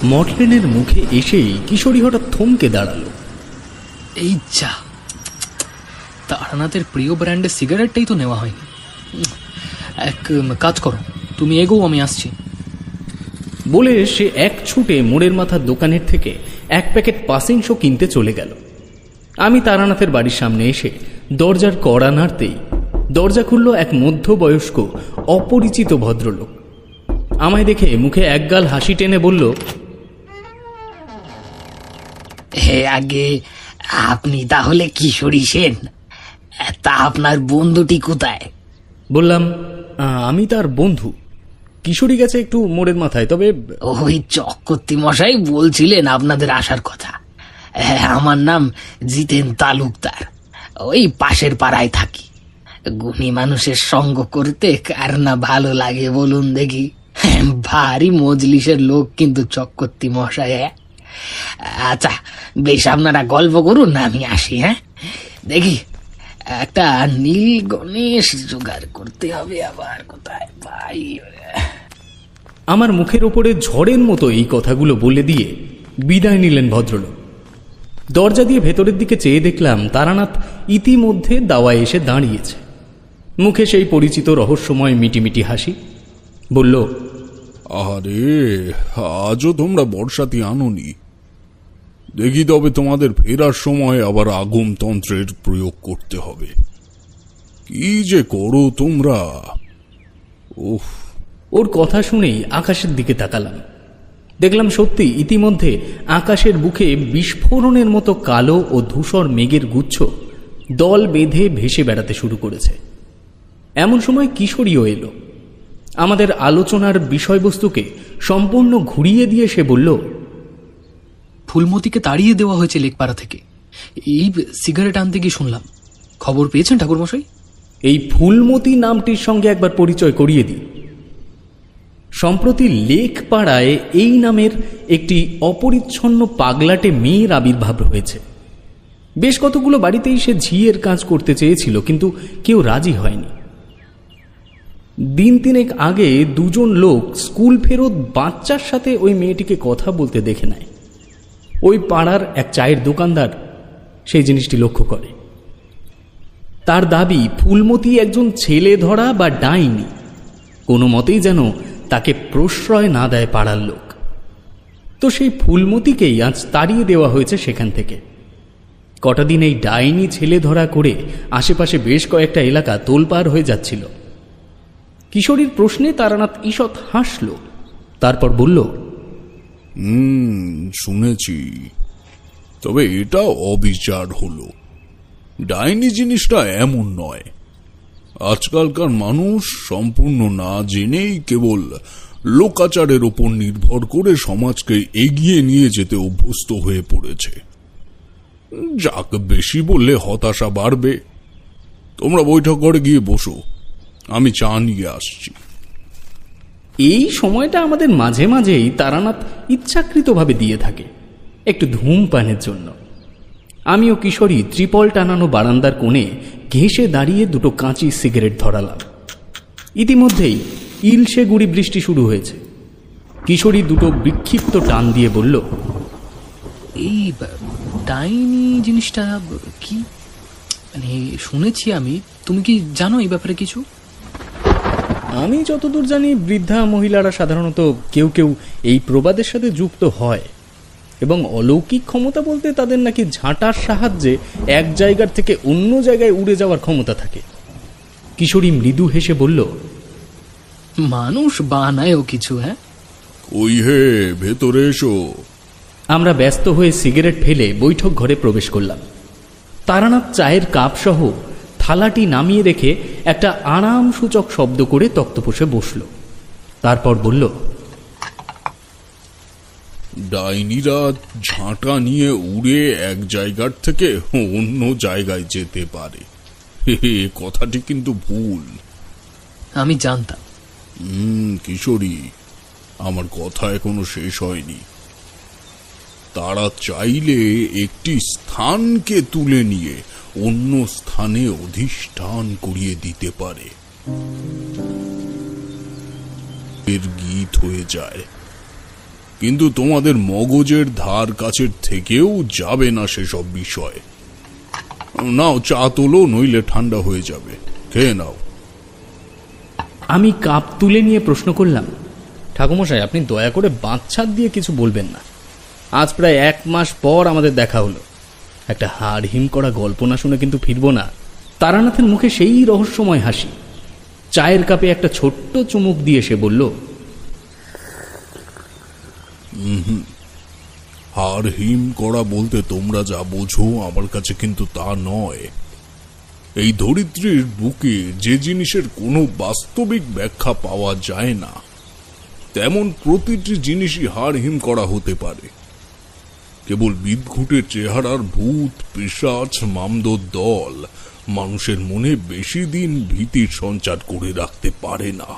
মটলেনের মুখে এসেই কিশোরী হঠাৎ থমকে দাঁড়ালো। এই যা, তারানাথের প্রিয় ব্র্যান্ডের সিগারেটটাই তো নেওয়া হয়নি। এক কাজ করো, তুমি এগো, আমি আসছি। বলে সে এক ছুটে মোড়ের মাথার দোকানের থেকে এক প্যাকেট পাসিং শো কিনতে চলে গেল। আমি তারানাথের বাড়ির সামনে এসে দরজার কড়া নাড়তেই দরজা খুলল এক মধ্যবয়স্ক অপরিচিত ভদ্রলোক। আমায় দেখে মুখে একগাল হাসি টেনে বলল, হে আগে, আপনি তাহলে কিশোরী সেন? তা আপনার বন্ধুটি কোথায়? বললাম, আমি তার বন্ধু। কিশোরী গেছে একটু মোড়ের মাথায়, তবে ওই চক্রবর্তী মশাই বলছিলেন আপনাদের আসার কথা। আমার নাম জিতেন তালুকদার, ওই পাশের পাড়ায় থাকি। গুণী মানুষের সঙ্গ করতে কার না ভালো লাগে বলুন দেখি? ভারী মজলিসের লোক কিন্তু চক্রবর্তী মশাই। আচ্ছা বেশ, আপনারা গল্প করুন, আমি আসি। হ্যাঁ, দেখি একটা নীল গণেশ জোগাড় করতে হবে, আবার কোথায় পাই। আমার মুখের ওপরে ঝড়ের মতো এই কথাগুলো বলে দিয়ে বিদায় নিলেন ভদ্রলোক। দরজা দিয়ে ভেতরের দিকে চেয়ে দেখলাম তারানাথ ইতিমধ্যে দাওয়ায় এসে দাঁড়িয়েছে। মুখে সেই পরিচিত রহস্যময় মিটিমিটি হাসি। বলল, আরে আজও তোমরা বর্ষাতি আনোনি। দেখি তবে তোমাদের ফেরার সময় আবার আগমতন্ত্রের প্রয়োগ করতে হবে। কি যে করো তোমরা! ওহ! ওর কথা শুনেই আকাশের দিকে তাকালাম। দেখলাম সত্যি ইতিমধ্যে আকাশের বুকে বিস্ফোরণের মতো কালো ও ধূসর মেঘের গুচ্ছ দল বেঁধে ভেসে বেড়াতে শুরু করেছে। এমন সময় কিশোরীও এলো। আমাদের আলোচনার বিষয়বস্তুকে সম্পূর্ণ ঘুরিয়ে দিয়ে সে বলল, ফুলমতিকে তাড়িয়ে দেওয়া হয়েছে লেকপাড়া থেকে। এই সিগারেট আনতে গিয়ে শুনলাম। খবর পেয়েছেন ঠাকুরমশাই? এই ফুলমতি নামটির সঙ্গে একবার পরিচয় করিয়ে দিই। সম্প্রতি লেকপাড়ায় এই নামের একটি অপরিচ্ছন্ন পাগলাটে মেয়ের আবির্ভাব হয়েছে। বেশ কতগুলো বাড়িতেই সে ঝিয়ের কাজ করতে চেয়েছিল, কিন্তু কেউ রাজি হয়নি। দিন তিনেক আগে দুজন লোক স্কুল ফেরত বাচ্চার সাথে ওই মেয়েটিকে কথা বলতে দেখে নেয়। ওই পাড়ার এক চায়ের দোকানদার সেই জিনিসটি লক্ষ্য করে। তার দাবি ফুলমতি একজন ছেলে ধরা বা ডাইনি, কোনো মতেই যেন তাকে প্রশ্রয় না দেয় পাড়ার লোক। তো সেই ফুলমতিকেই আজ তাড়িয়ে দেওয়া হয়েছে সেখান থেকে। কটা দিন এই ডাইনি ছেলে ধরা করে আশেপাশে বেশ কয়েকটা এলাকা তোলপাড় হয়ে যাচ্ছিল। কিশোরীর প্রশ্নে তারানাথ ঈষৎ হাসল, তারপর বলল, শুনেছি, তবে এটা অবিচার হলো। ডাইনি জিনিসটা এমন নয়। আজকালকার মানুষ সম্পূর্ণ না জেনেই কেবল লোকাচারের ওপর নির্ভর করে সমাজকে এগিয়ে নিয়ে যেতে অভ্যস্ত হয়ে পড়েছে। যাক, বেশি বললে হতাশা বাড়বে। তোমরা বৈঠক ঘরে গিয়ে বসো, আমি চা নিয়ে আসছি। এই সময়টা আমাদের মাঝে মাঝেই তারানাথ ইচ্ছাকৃতভাবে দিয়ে থাকে একটু ধূমপানের জন্য। আমি ও কিশোরী ত্রিপল টানানো বারান্দার কোণে ঘেঁষে দাঁড়িয়ে দুটো কাঁচি সিগারেট ধরালাম। ইতিমধ্যেই ইলশে গুড়ি বৃষ্টি শুরু হয়েছে। কিশোরী দুটো বিক্ষিপ্ত টান দিয়ে বলল, এই ডাইনি জিনিসটা কি? মানে শুনেছি আমি, তুমি কি জানো এই ব্যাপারে কিছু? আমি যতদূর জানি বৃদ্ধা মহিলারা সাধারণত কেউ কেউ এই প্রবাদের সাথে যুক্ত হয়, এবং অলৌকিক ক্ষমতা বলতে তাদের নাকি ঝাঁটার সাহায্যে এক জায়গার থেকে অন্য জায়গায় উড়ে যাওয়ার ক্ষমতা থাকে। কিশোরী মৃদু হেসে বলল, মানুষ বানায়ও কিছু। হ্যাঁ, ওই হে, ভেতরে এসো। আমরা ব্যস্ত হয়ে সিগারেট ফেলে বৈঠক ঘরে প্রবেশ করলাম। তারানাথ চায়ের কাপ সহ থালাটি নামিয়ে রেখে একটা আরাম সূচক শব্দ করে তক্তপোষে বসল। তারপর বলল, ডাইনিরা ঝাঁটা নিয়ে উড়ে এক জায়গার থেকে অন্য জায়গায় যেতে পারে। কথাটি কিন্তু ভুল। আমি জানতাম। কিশোরী, আমার কথা এখনো শেষ হয়নি। তারা চাইলে একটি স্থানকে তুলে নিয়ে অন্য স্থানে অধিষ্ঠান করিয়ে দিতে পারে। এর গীত হয়ে যায়। কিন্তু তোমাদের মগজের ধার কাছের থেকেও যাবে না সেসব বিষয়। নাও চা তোলো, নইলে ঠান্ডা হয়ে যাবে, খেয়ে নাও। আমি কাপ তুলে নিয়ে প্রশ্ন করলাম, ঠাকুমশাই আপনি দয়া করে বাঁধছাদ দিয়ে কিছু বলবেন না। আজ প্রায় 1 মাস পর আমাদের দেখা হলো, একটা হাড় হিম করা গল্প না শুনে কিন্তু ফিরবো না। তারানাথের মুখে সেই রহস্যময় হাসি। চায়ের কাপে একটা ছোট্ট চুমুক দিয়ে সে বলল, হাড় হিম করা বলতে তোমরা যা বোঝো আমার কাছে কিন্তু তা নয়। এই ধরিত্রীর বুকে যে জিনিসের কোনো বাস্তবিক ব্যাখ্যা পাওয়া যায় না, তেমন প্রতিটি জিনিসই হাড় হিম করা হতে পারে। কেবল বিদঘুটের চেহারার ভূত, পিশাচ, মামদোর দল মানুষের মনে বেশি দিন ভীতির সঞ্চার করে রাখতে পারে না।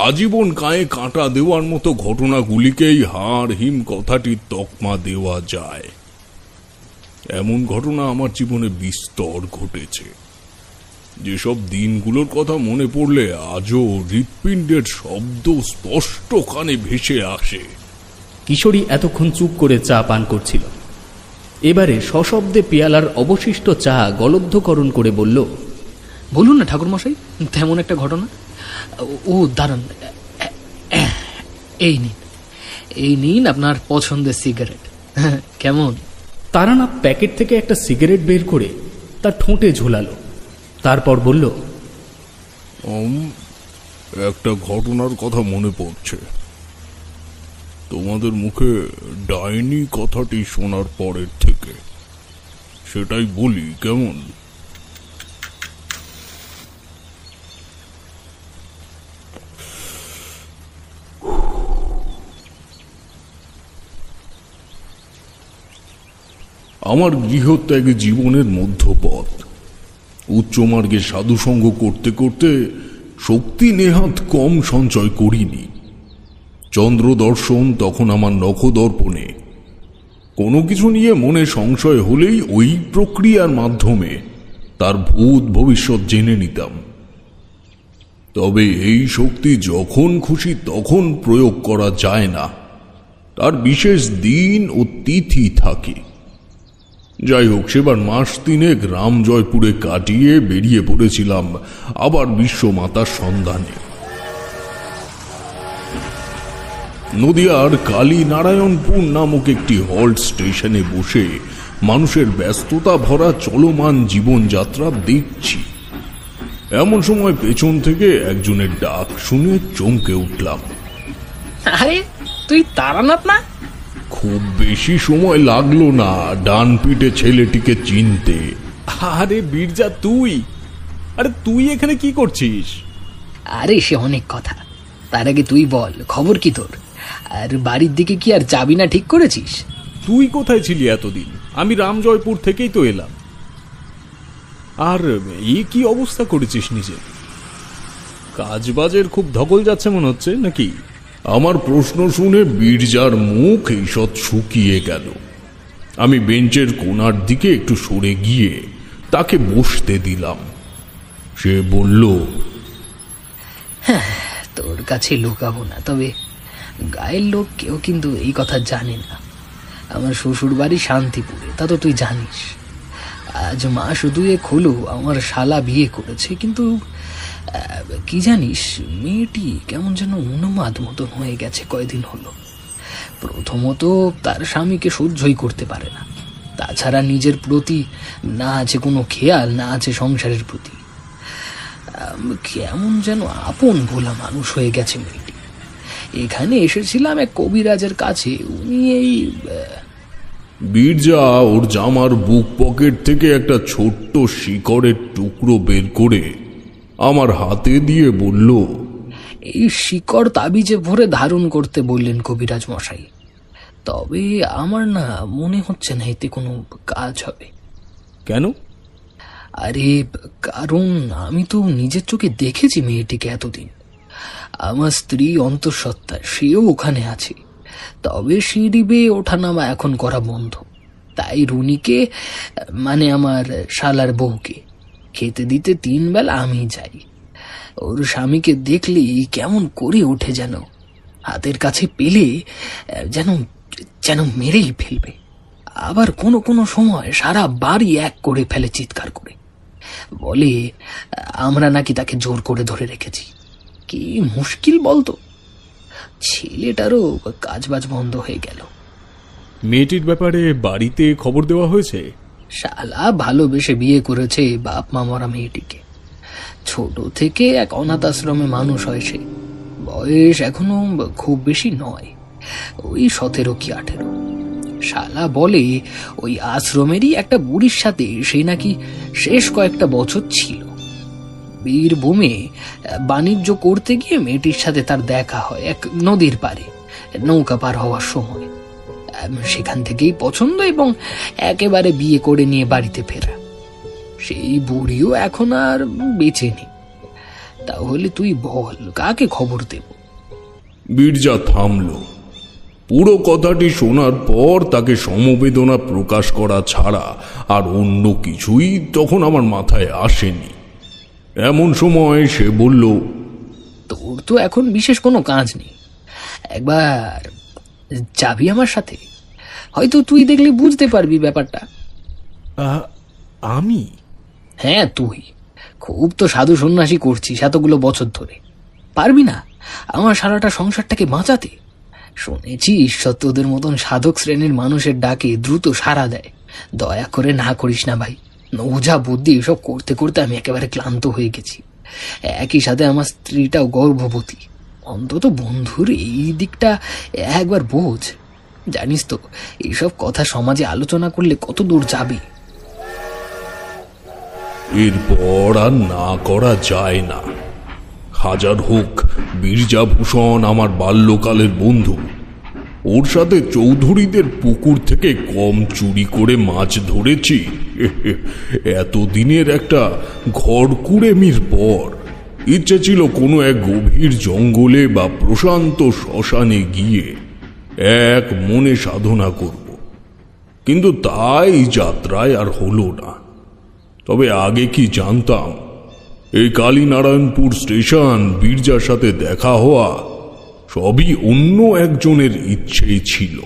আজীবন গায়ে কাঁটা দেওয়ার মতো ঘটনাগুলিকেই হাড় হিম কথাটির তকমা দেওয়া যায়। এমন ঘটনা আমার জীবনে বিস্তর ঘটেছে, যেসব দিনগুলোর কথা মনে পড়লে আজও হৃৎপিণ্ডের শব্দ স্পষ্ট কানে ভেসে আসে। কিশোরী এতক্ষণ চুপ করে চা পান করছিল। এবারে সশব্দে পেয়ালার অবশিষ্ট চা গলদ্ধকরণ করে বলল, বলুন না ঠাকুরমশাই, তেমন একটা ঘটনা। ও দাঁড়ান, এই নিন আপনার পছন্দের সিগারেট। কেমন? তারানাথ প্যাকেট থেকে একটা সিগারেট বের করে তার ঠোঁটে ঝোলালো, তারপর বলল, একটা ঘটনার কথা মনে পড়ছে। তোমাদের মুখে ডাইনি কথাটি শোনার পরের থেকে সেটাই বলি, কেমন? আমার গৃহত্যাগী জীবনের মধ্যপথ। উচ্চমার্গে সাধুসঙ্গ করতে করতে শক্তি নেহাত কম সঞ্চয় করিনি। চন্দ্র দর্শন তখন আমার নখদর্পণে। কোনো কিছু নিয়ে মনে সংশয় হলেই ওই প্রক্রিয়ার মাধ্যমে তার ভূত ভবিষ্যৎ জেনে নিতাম। তবে এই শক্তি যখন খুশি তখন প্রয়োগ করা যায় না, তার বিশেষ দিন ও তিথি থাকে। যাই হোক, সেবার মাস 3 গ্রাম জয়পুরে কাটিয়ে বেরিয়ে পড়েছিলাম আবার বিশ্বমাতার সন্ধানে। নদিয়ার কালী নারায়ণপুর নামক একটি হল্ট স্টেশনে বসে মানুষের ব্যস্ততা ভরা চলমান জীবনযাত্রা দেখছি। এমন সময় পেছন থেকে একজনের ডাক শুনে চমকে উঠলাম। আরে তুই তারানাথ না? খুব বেশি সময় লাগলো না ডান পিঠে ছেলেটিকে চিনতে। আরে বীরজা তুই? আরে তুই এখানে কি করছিস? আরে সে অনেক কথা, তার আগে তুই বল খবর কি তোর? আর বাড়ির দিকে কি আর যাবি না ঠিক করেছিস? তুই কোথায় ছিলি এতদিন? আমি রামজয়পুর থেকেই তো এলাম। আর এই কি অবস্থা করেছিস নিজে? কাজবাজের খুব ধকল যাচ্ছে মনে হচ্ছে নাকি? আমার প্রশ্ন শুনে বীরজার মুখ ঈষৎ শুকিয়ে গেল। আমি বেঞ্চের কোণার দিকে একটু সরে গিয়ে তাকে বসতে দিলাম। সে বলল, তোর কাছে লুকাবো না, তবে গায়ের লোক কেউ কিন্তু এই কথা জানে না। আমার শ্বশুর বাড়ি শান্তিপুরে, তা তো তুই জানিস। আজ মাস 2 হলো আমার শালা বিয়ে করেছে, কিন্তু কি জানিস, মেয়েটি কেমন যেন উন্মাদ মতন হয়ে গেছে কয়দিন হলো। প্রথমত তার স্বামীকে সহ্যই করতে পারে না, তাছাড়া নিজের প্রতি না আছে কোনো খেয়াল, না আছে সংসারের প্রতি। কেমন যেন আপন ভোলা মানুষ হয়ে গেছে মেয়েটি। এখানে এসেছিলাম এক কবিরাজের কাছে, উনি এই বীরজা ওর জামার বুক পকেট থেকে একটা ছোট্ট শিকড়ের টুকরো বের করে আমার হাতে দিয়ে বলল, এই শিকড় তাবিজে ভরে ধারণ করতে বললেন কবিরাজ মশাই। তবে আমার না মনে হচ্ছে না এতে কোনো কাজ হবে। কেন? আরে কারণ আমি তো নিজের চোখে দেখেছি মেয়েটিকে এতদিন। আমার স্ত্রী অন্তঃসত্ত্বা, সেও ওখানে আছে। তবে সিঁড়ি বেয়ে ওঠানামা এখন করা বন্ধ। তাই রুনিকে, মানে আমার শালার বউকে, খেতে দিতে 3 বেলা আমি যাই। ওর স্বামীকে দেখলেই কেমন করে ওঠে যেন। হাতের কাছে পেলে যেন যেন মেরেই ফেলবে। আবার কোনো কোনো সময় সারা বাড়ি এক করে ফেলে চিৎকার করে। বলে আমরা নাকি তাকে জোর করে ধরে রেখেছি। কি মুশকিল বলতো। ছেলেটারও কাজবাজ বন্ধ হয়ে গেল। মেয়েটির ব্যাপারে বাড়িতে খবর দেওয়া হয়েছে? শালা ভালোবেসে বিয়ে করেছে বাপ মা মরা মেয়েটিকে। ছোট থেকে এক অনাথ আশ্রমে মানুষ হয় সে। বয়স এখনো খুব বেশি নয়, ওই 17 কি 18। শালা বলে ওই আশ্রমেরই একটা বুড়ির সাথে সে নাকি শেষ কয়েকটা বছর ছিল। বীরভূমে বাণিজ্য করতে গিয়ে মেয়েটির সাথে তার দেখা হয় এক নদীর পাড়ে নৌকা পার হওয়ার সময়। সেখান থেকেই পছন্দ এবং একেবারে বিয়ে করে নিয়ে বাড়িতে ফেরা। সেই বুড়িও এখন আর বেঁচে নেই। তাহলে তুই বল কাকে খবর দেব? বীরজা থামল। পুরো কথাটি শোনার পর তাকে সমবেদনা প্রকাশ করা ছাড়া আর অন্য কিছুই তখন আমার মাথায় আসেনি। এমন সময় সে বলল, তোর তো এখন বিশেষ কোনো কাজ নেই, একবার যাবি আমার সাথে? হয়তো তুই দেখলে বুঝতে পারবি ব্যাপারটা। আমি? হ্যাঁ তুই। খুব তো সাধু সন্ন্যাসী করছিস এতগুলো বছর ধরে, পারবি না আমার সারাটা সংসারটাকে বাঁচাতে? শুনেছি ঈশ্বর তোদের মতন সাধক শ্রেণীর মানুষের ডাকে দ্রুত সাড়া দেয়। দয়া করে না করিস না ভাই। ওঝা বুদ্ধি এসব করতে করতে আমি একেবারে ক্লান্ত হয়ে গেছি। একই সাথে আমার স্ত্রীটাও গর্ভবতী। অন্তত বন্ধুর এই দিকটা একবার বোঝ। জানিস তো এইসব কথা সমাজে আলোচনা করলে কত দূর যাবে। এরপর আর না করা যায় না। হাজার হোক বীরজাভূষণ আমার বাল্যকালের বন্ধু। ওর সাথে চৌধুরীদের পুকুর থেকে কম চুরি করে মাছ ধরেছি। এতদিনের একটা ঘরকুড়েমির পর ইচ্ছে ছিল কোনো এক গভীর জঙ্গলে বা প্রশান্ত শ্মশানে গিয়ে এক মনে সাধনা করব, কিন্তু তাই যাত্রায় আর হলো না। তবে আগে কি জানতাম এই কালীনারায়ণপুর স্টেশন, বীরজার সাথে দেখা হওয়া সবই অন্য একজনের ইচ্ছেই ছিল।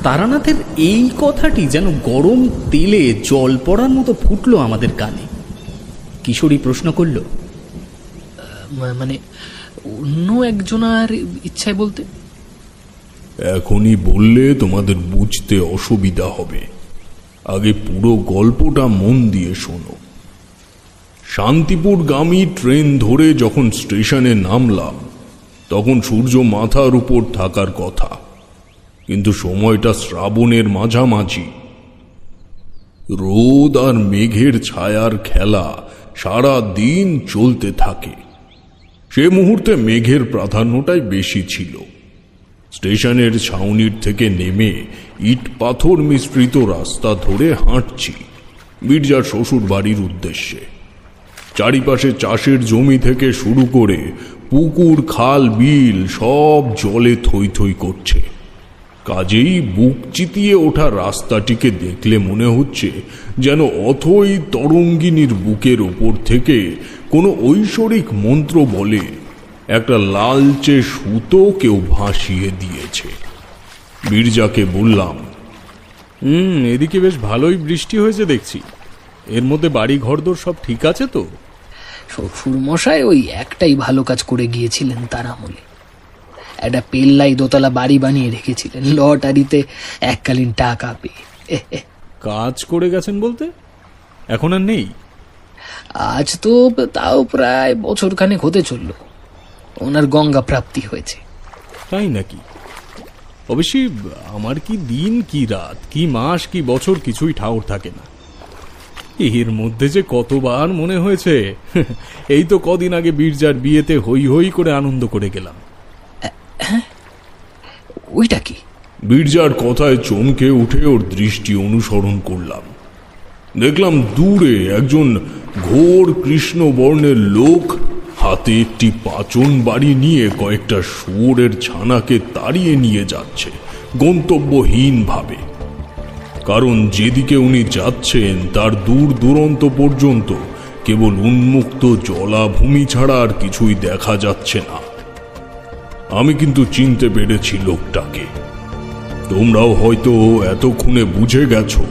তারানাথের এই কথাটি যেন গরম তেলে জল পড়ার মতো ফুটলো আমাদের কানে। কিশোরী প্রশ্ন করল, মানে অন্য একজনের ইচ্ছায় বলতে? এখনই বললে তোমাদের বুঝতে অসুবিধা হবে। আগে পুরো গল্পটা মন দিয়ে শোনো। শান্তিপুরগামী ট্রেন ধরে যখন স্টেশনে নামলাম তখন সূর্য মাথার উপর থাকার কথা, কিন্তু সময়টা শ্রাবণের মাঝামাঝি। রোদ আর মেঘের ছায়ার খেলা সারা দিন চলতে থাকে। সে মুহূর্তে মেঘের প্রাধান্যটাই বেশি ছিল। স্টেশনের ছাউনির থেকে নেমে ইট পাথর মিশ্রিত রাস্তা ধরে হাঁটছি বীরজার শ্বশুর বাড়ির উদ্দেশ্যে। চারিপাশে চাষের জমি থেকে শুরু করে পুকুর, খাল, বিল সব জলে থই থই করছে। কাজেই বুক চিতিয়ে ওঠা রাস্তাটিকে দেখলে মনে হচ্ছে যেন অথই তরঙ্গিনীর বুকের ওপর থেকে কোনো ঐশ্বরিক মন্ত্র বলে একটা লালচে সুতো কেউ ভাসিয়ে দিয়েছে। বীরজাকে বললাম, এদিকে বেশ ভালোই বৃষ্টি হয়েছে দেখছি। এর মধ্যে বাড়ি ঘরদোর সব ঠিক আছে তো? শ্বশুর মশাই ওই একটাই ভালো কাজ করে গিয়েছিলেন তার আমলে। একটা পেল্লাই দোতলা বাড়ি বানিয়ে রেখেছিলেন লটারিতে এককালীন টাকা পেয়ে। কাজ করে গেছেন বলতে এখন আর নেই? আজ তো তাও প্রায় বছরখানেক হতে চলল ওনার গঙ্গা প্রাপ্তি হয়েছে। তাই নাকি? অবশ্যই আমার কি দিন কি রাত কি মাস কি বছর কিছুই ঠাউর থাকে না। এর মধ্যে যে কতবার মনে হয়েছে এই তো কদিন আগে বীরজার বিয়েতে হই হই করে আনন্দ করে গেলাম। ওইটা কি? বীরজার কথায় চমকে উঠে ওর দৃষ্টি অনুসরণ করলাম। দেখলাম দূরে একজন ঘোর কৃষ্ণ বর্ণের লোক হাতে একটি পাচন বাড়ি নিয়ে কয়েকটা শুয়োরের ছানাকে তাড়িয়ে নিয়ে যাচ্ছে গন্তব্যহীন ভাবে। কারণ যেদিকে উনি যাচ্ছেন তার দূর দূরান্ত পর্যন্ত কেবল উন্মুক্ত জলাভূমি ছাড়া আর কিছুই দেখা যাচ্ছে না। আমি কিন্তু চিনতে পেরেছি লোকটাকে। তোমরাও হয়তো এতক্ষণে বুঝে গেছো,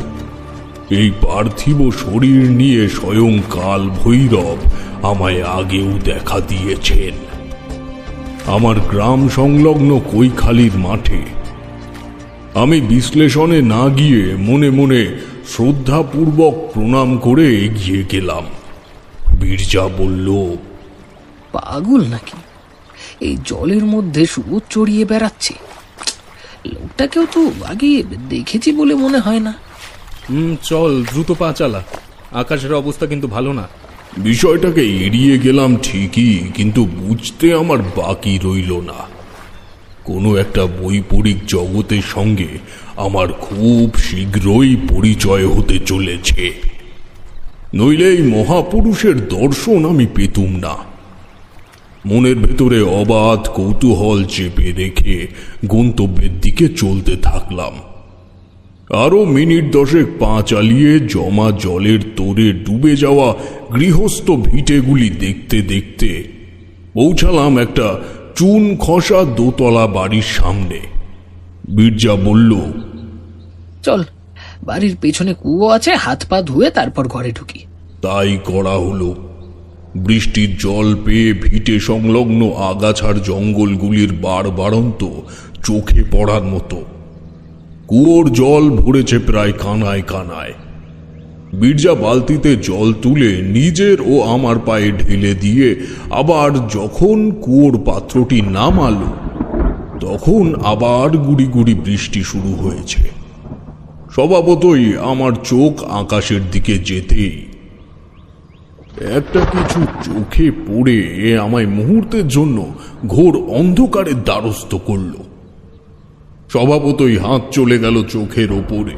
এই পার্থিব শরীর নিয়ে স্বয়ং কাল ভৈরব আমায় আগেও দেখা দিয়েছেন। আমার গ্রাম সংলগ্ন কৈখালির মাঠে আমি বিশ্লেষণে না গিয়ে মনে মনে শ্রদ্ধাপূর্বক প্রণাম করে এগিয়ে গেলাম। বীরজা বলল, পাগল নাকি? এই জলের মধ্যে সুবোধ চড়িয়ে বেড়াচ্ছে। লোকটাকেও তো আগে দেখেছি বলে মনে হয় না। চল, দ্রুত পা চালা, আকাশের অবস্থা কিন্তু ভালো না। বিষয়টাকে এড়িয়ে গেলাম ঠিকই, কিন্তু বুঝতে আমার বাকি রইল না। কোনো একটা বৈপরীক জগতের সঙ্গে আমার খুব শীঘ্রই পরিচয় হতে চলেছে, নইলে এই মহাপুরুষের দর্শন আমি পেতুম না। মনের ভেতরে অবাধ কৌতূহল চেপে রেখে গন্তব্যের দিকে চলতে থাকলাম। আরো মিনিট 10 পা চালিয়ে জমা জলের তোরে ডুবে যাওয়া গৃহস্থ ভিটেগুলি দেখতে দেখতে পৌঁছালাম একটা চুন খসা দোতলা বাড়ির সামনে। বীরজা বলল, চল, বাড়ির পেছনে কুয়ো আছে, হাত পা ধুয়ে তারপর ঘরে ঢুকি। তাই করা হলো। বৃষ্টির জল পেয়ে ভিটে সংলগ্ন আগাছার জঙ্গলগুলির বাড়ন্ত চোখে পড়ার মতো। কুয়োর জল ভরেছে প্রায় কানায় কানায়। বীরজা বালতিতে জল তুলে নিজের ও আমার পায়ে ঢেলে দিয়ে আবার যখন কুয়োর পাত্রটি নামালো, তখন আবার গুড়ি গুড়ি বৃষ্টি শুরু হয়েছে। স্বভাবতই আমার চোখ আকাশের দিকে যেতেই একটা কিছু চোখে পড়ে আমায় মুহূর্তের জন্য ঘোর অন্ধকারের দ্বারস্থ করল। স্বভাবতই হাত চলে গেল চোখের ওপরে।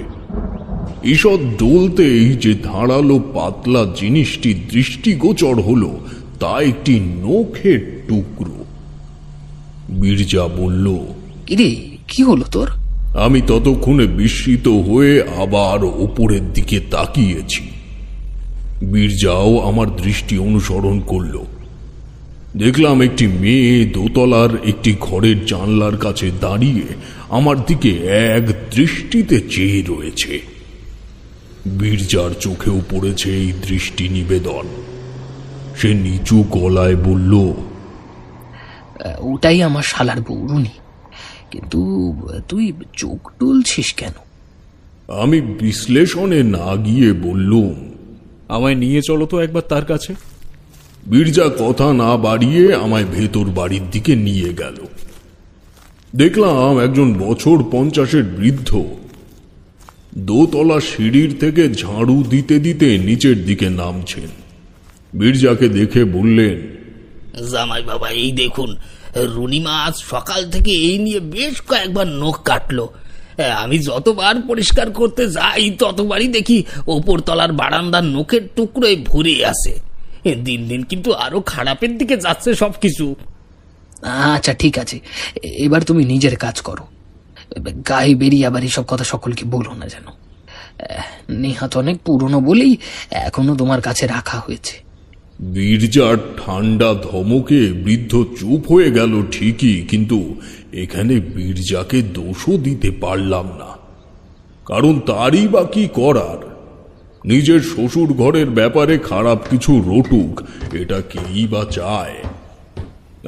ঈষৎ ডলতেই যে ধারালো পাতলা জিনিসটি দৃষ্টিগোচর হলো, তা একটি নখের টুকরো। বীরজা বলল, কিরে, কি হলো তোর? আমি ততক্ষণে বিস্মিত হয়ে আবার ওপরের দিকে তাকিয়েছি। বীরজাও আমার দৃষ্টি অনুসরণ করল। দেখলাম একটি মেয়ে দোতলার একটি ঘরের জানলার কাছে দাঁড়িয়ে আমার দিকে এক দৃষ্টিতে চেয়ে রয়েছে। বীরজার চোখেও পড়েছে এই দৃষ্টি নিবেদন। সে নিচু গলায় বলল, ওটাই আমার শালার বউ রুনি। কিন্তু তুই চোখ টুলছিস কেন? আমি বিশ্লেষণে না গিয়ে বললুম, আমায় নিয়ে চলো তো একবার তার কাছে। বীরজা কথা না বাড়িয়ে আমায় ভেতর বাড়ির দিকে নিয়ে গেল। দেখলাম একজন বছর 50-এর বৃদ্ধ দোতলা সিঁড়ির থেকে ঝাড়ু দিতে দিতে নিচের দিকে নামছেন। বীরজাকে দেখে বললেন, জামাই বাবা, এই দেখুন, রুনিমা আজ সকাল থেকে এই নিয়ে বেশ কয়েকবার নখ কাটলো। আমি যতবার পরিষ্কার করতে যাই ততবারই দেখি ওপর তলার বারান্দার নখের টুকরোয় ভরে আসে। দিন দিন কিন্তু আরো খারাপের দিকে যাচ্ছে সবকিছু। আচ্ছা ঠিক আছে, এবার তুমি নিজের কাজ করো। গায়ে বেরিয়ে আবার এসব কথা সকলকে বলো না যেন। নেহাত অনেক পুরনো বলেই এখনো তোমার কাছে রাখা হয়েছে। বীরজার ঠান্ডা ধমকে বৃদ্ধ চুপ হয়ে গেল ঠিকই, কিন্তু এখানে বীরজাকে দোষও দিতে পারলাম না। কারণ তারই বা কি করার? নিজের শ্বশুর ঘরের ব্যাপারে খারাপ কিছু রটুক, এটা কেই বা চায়?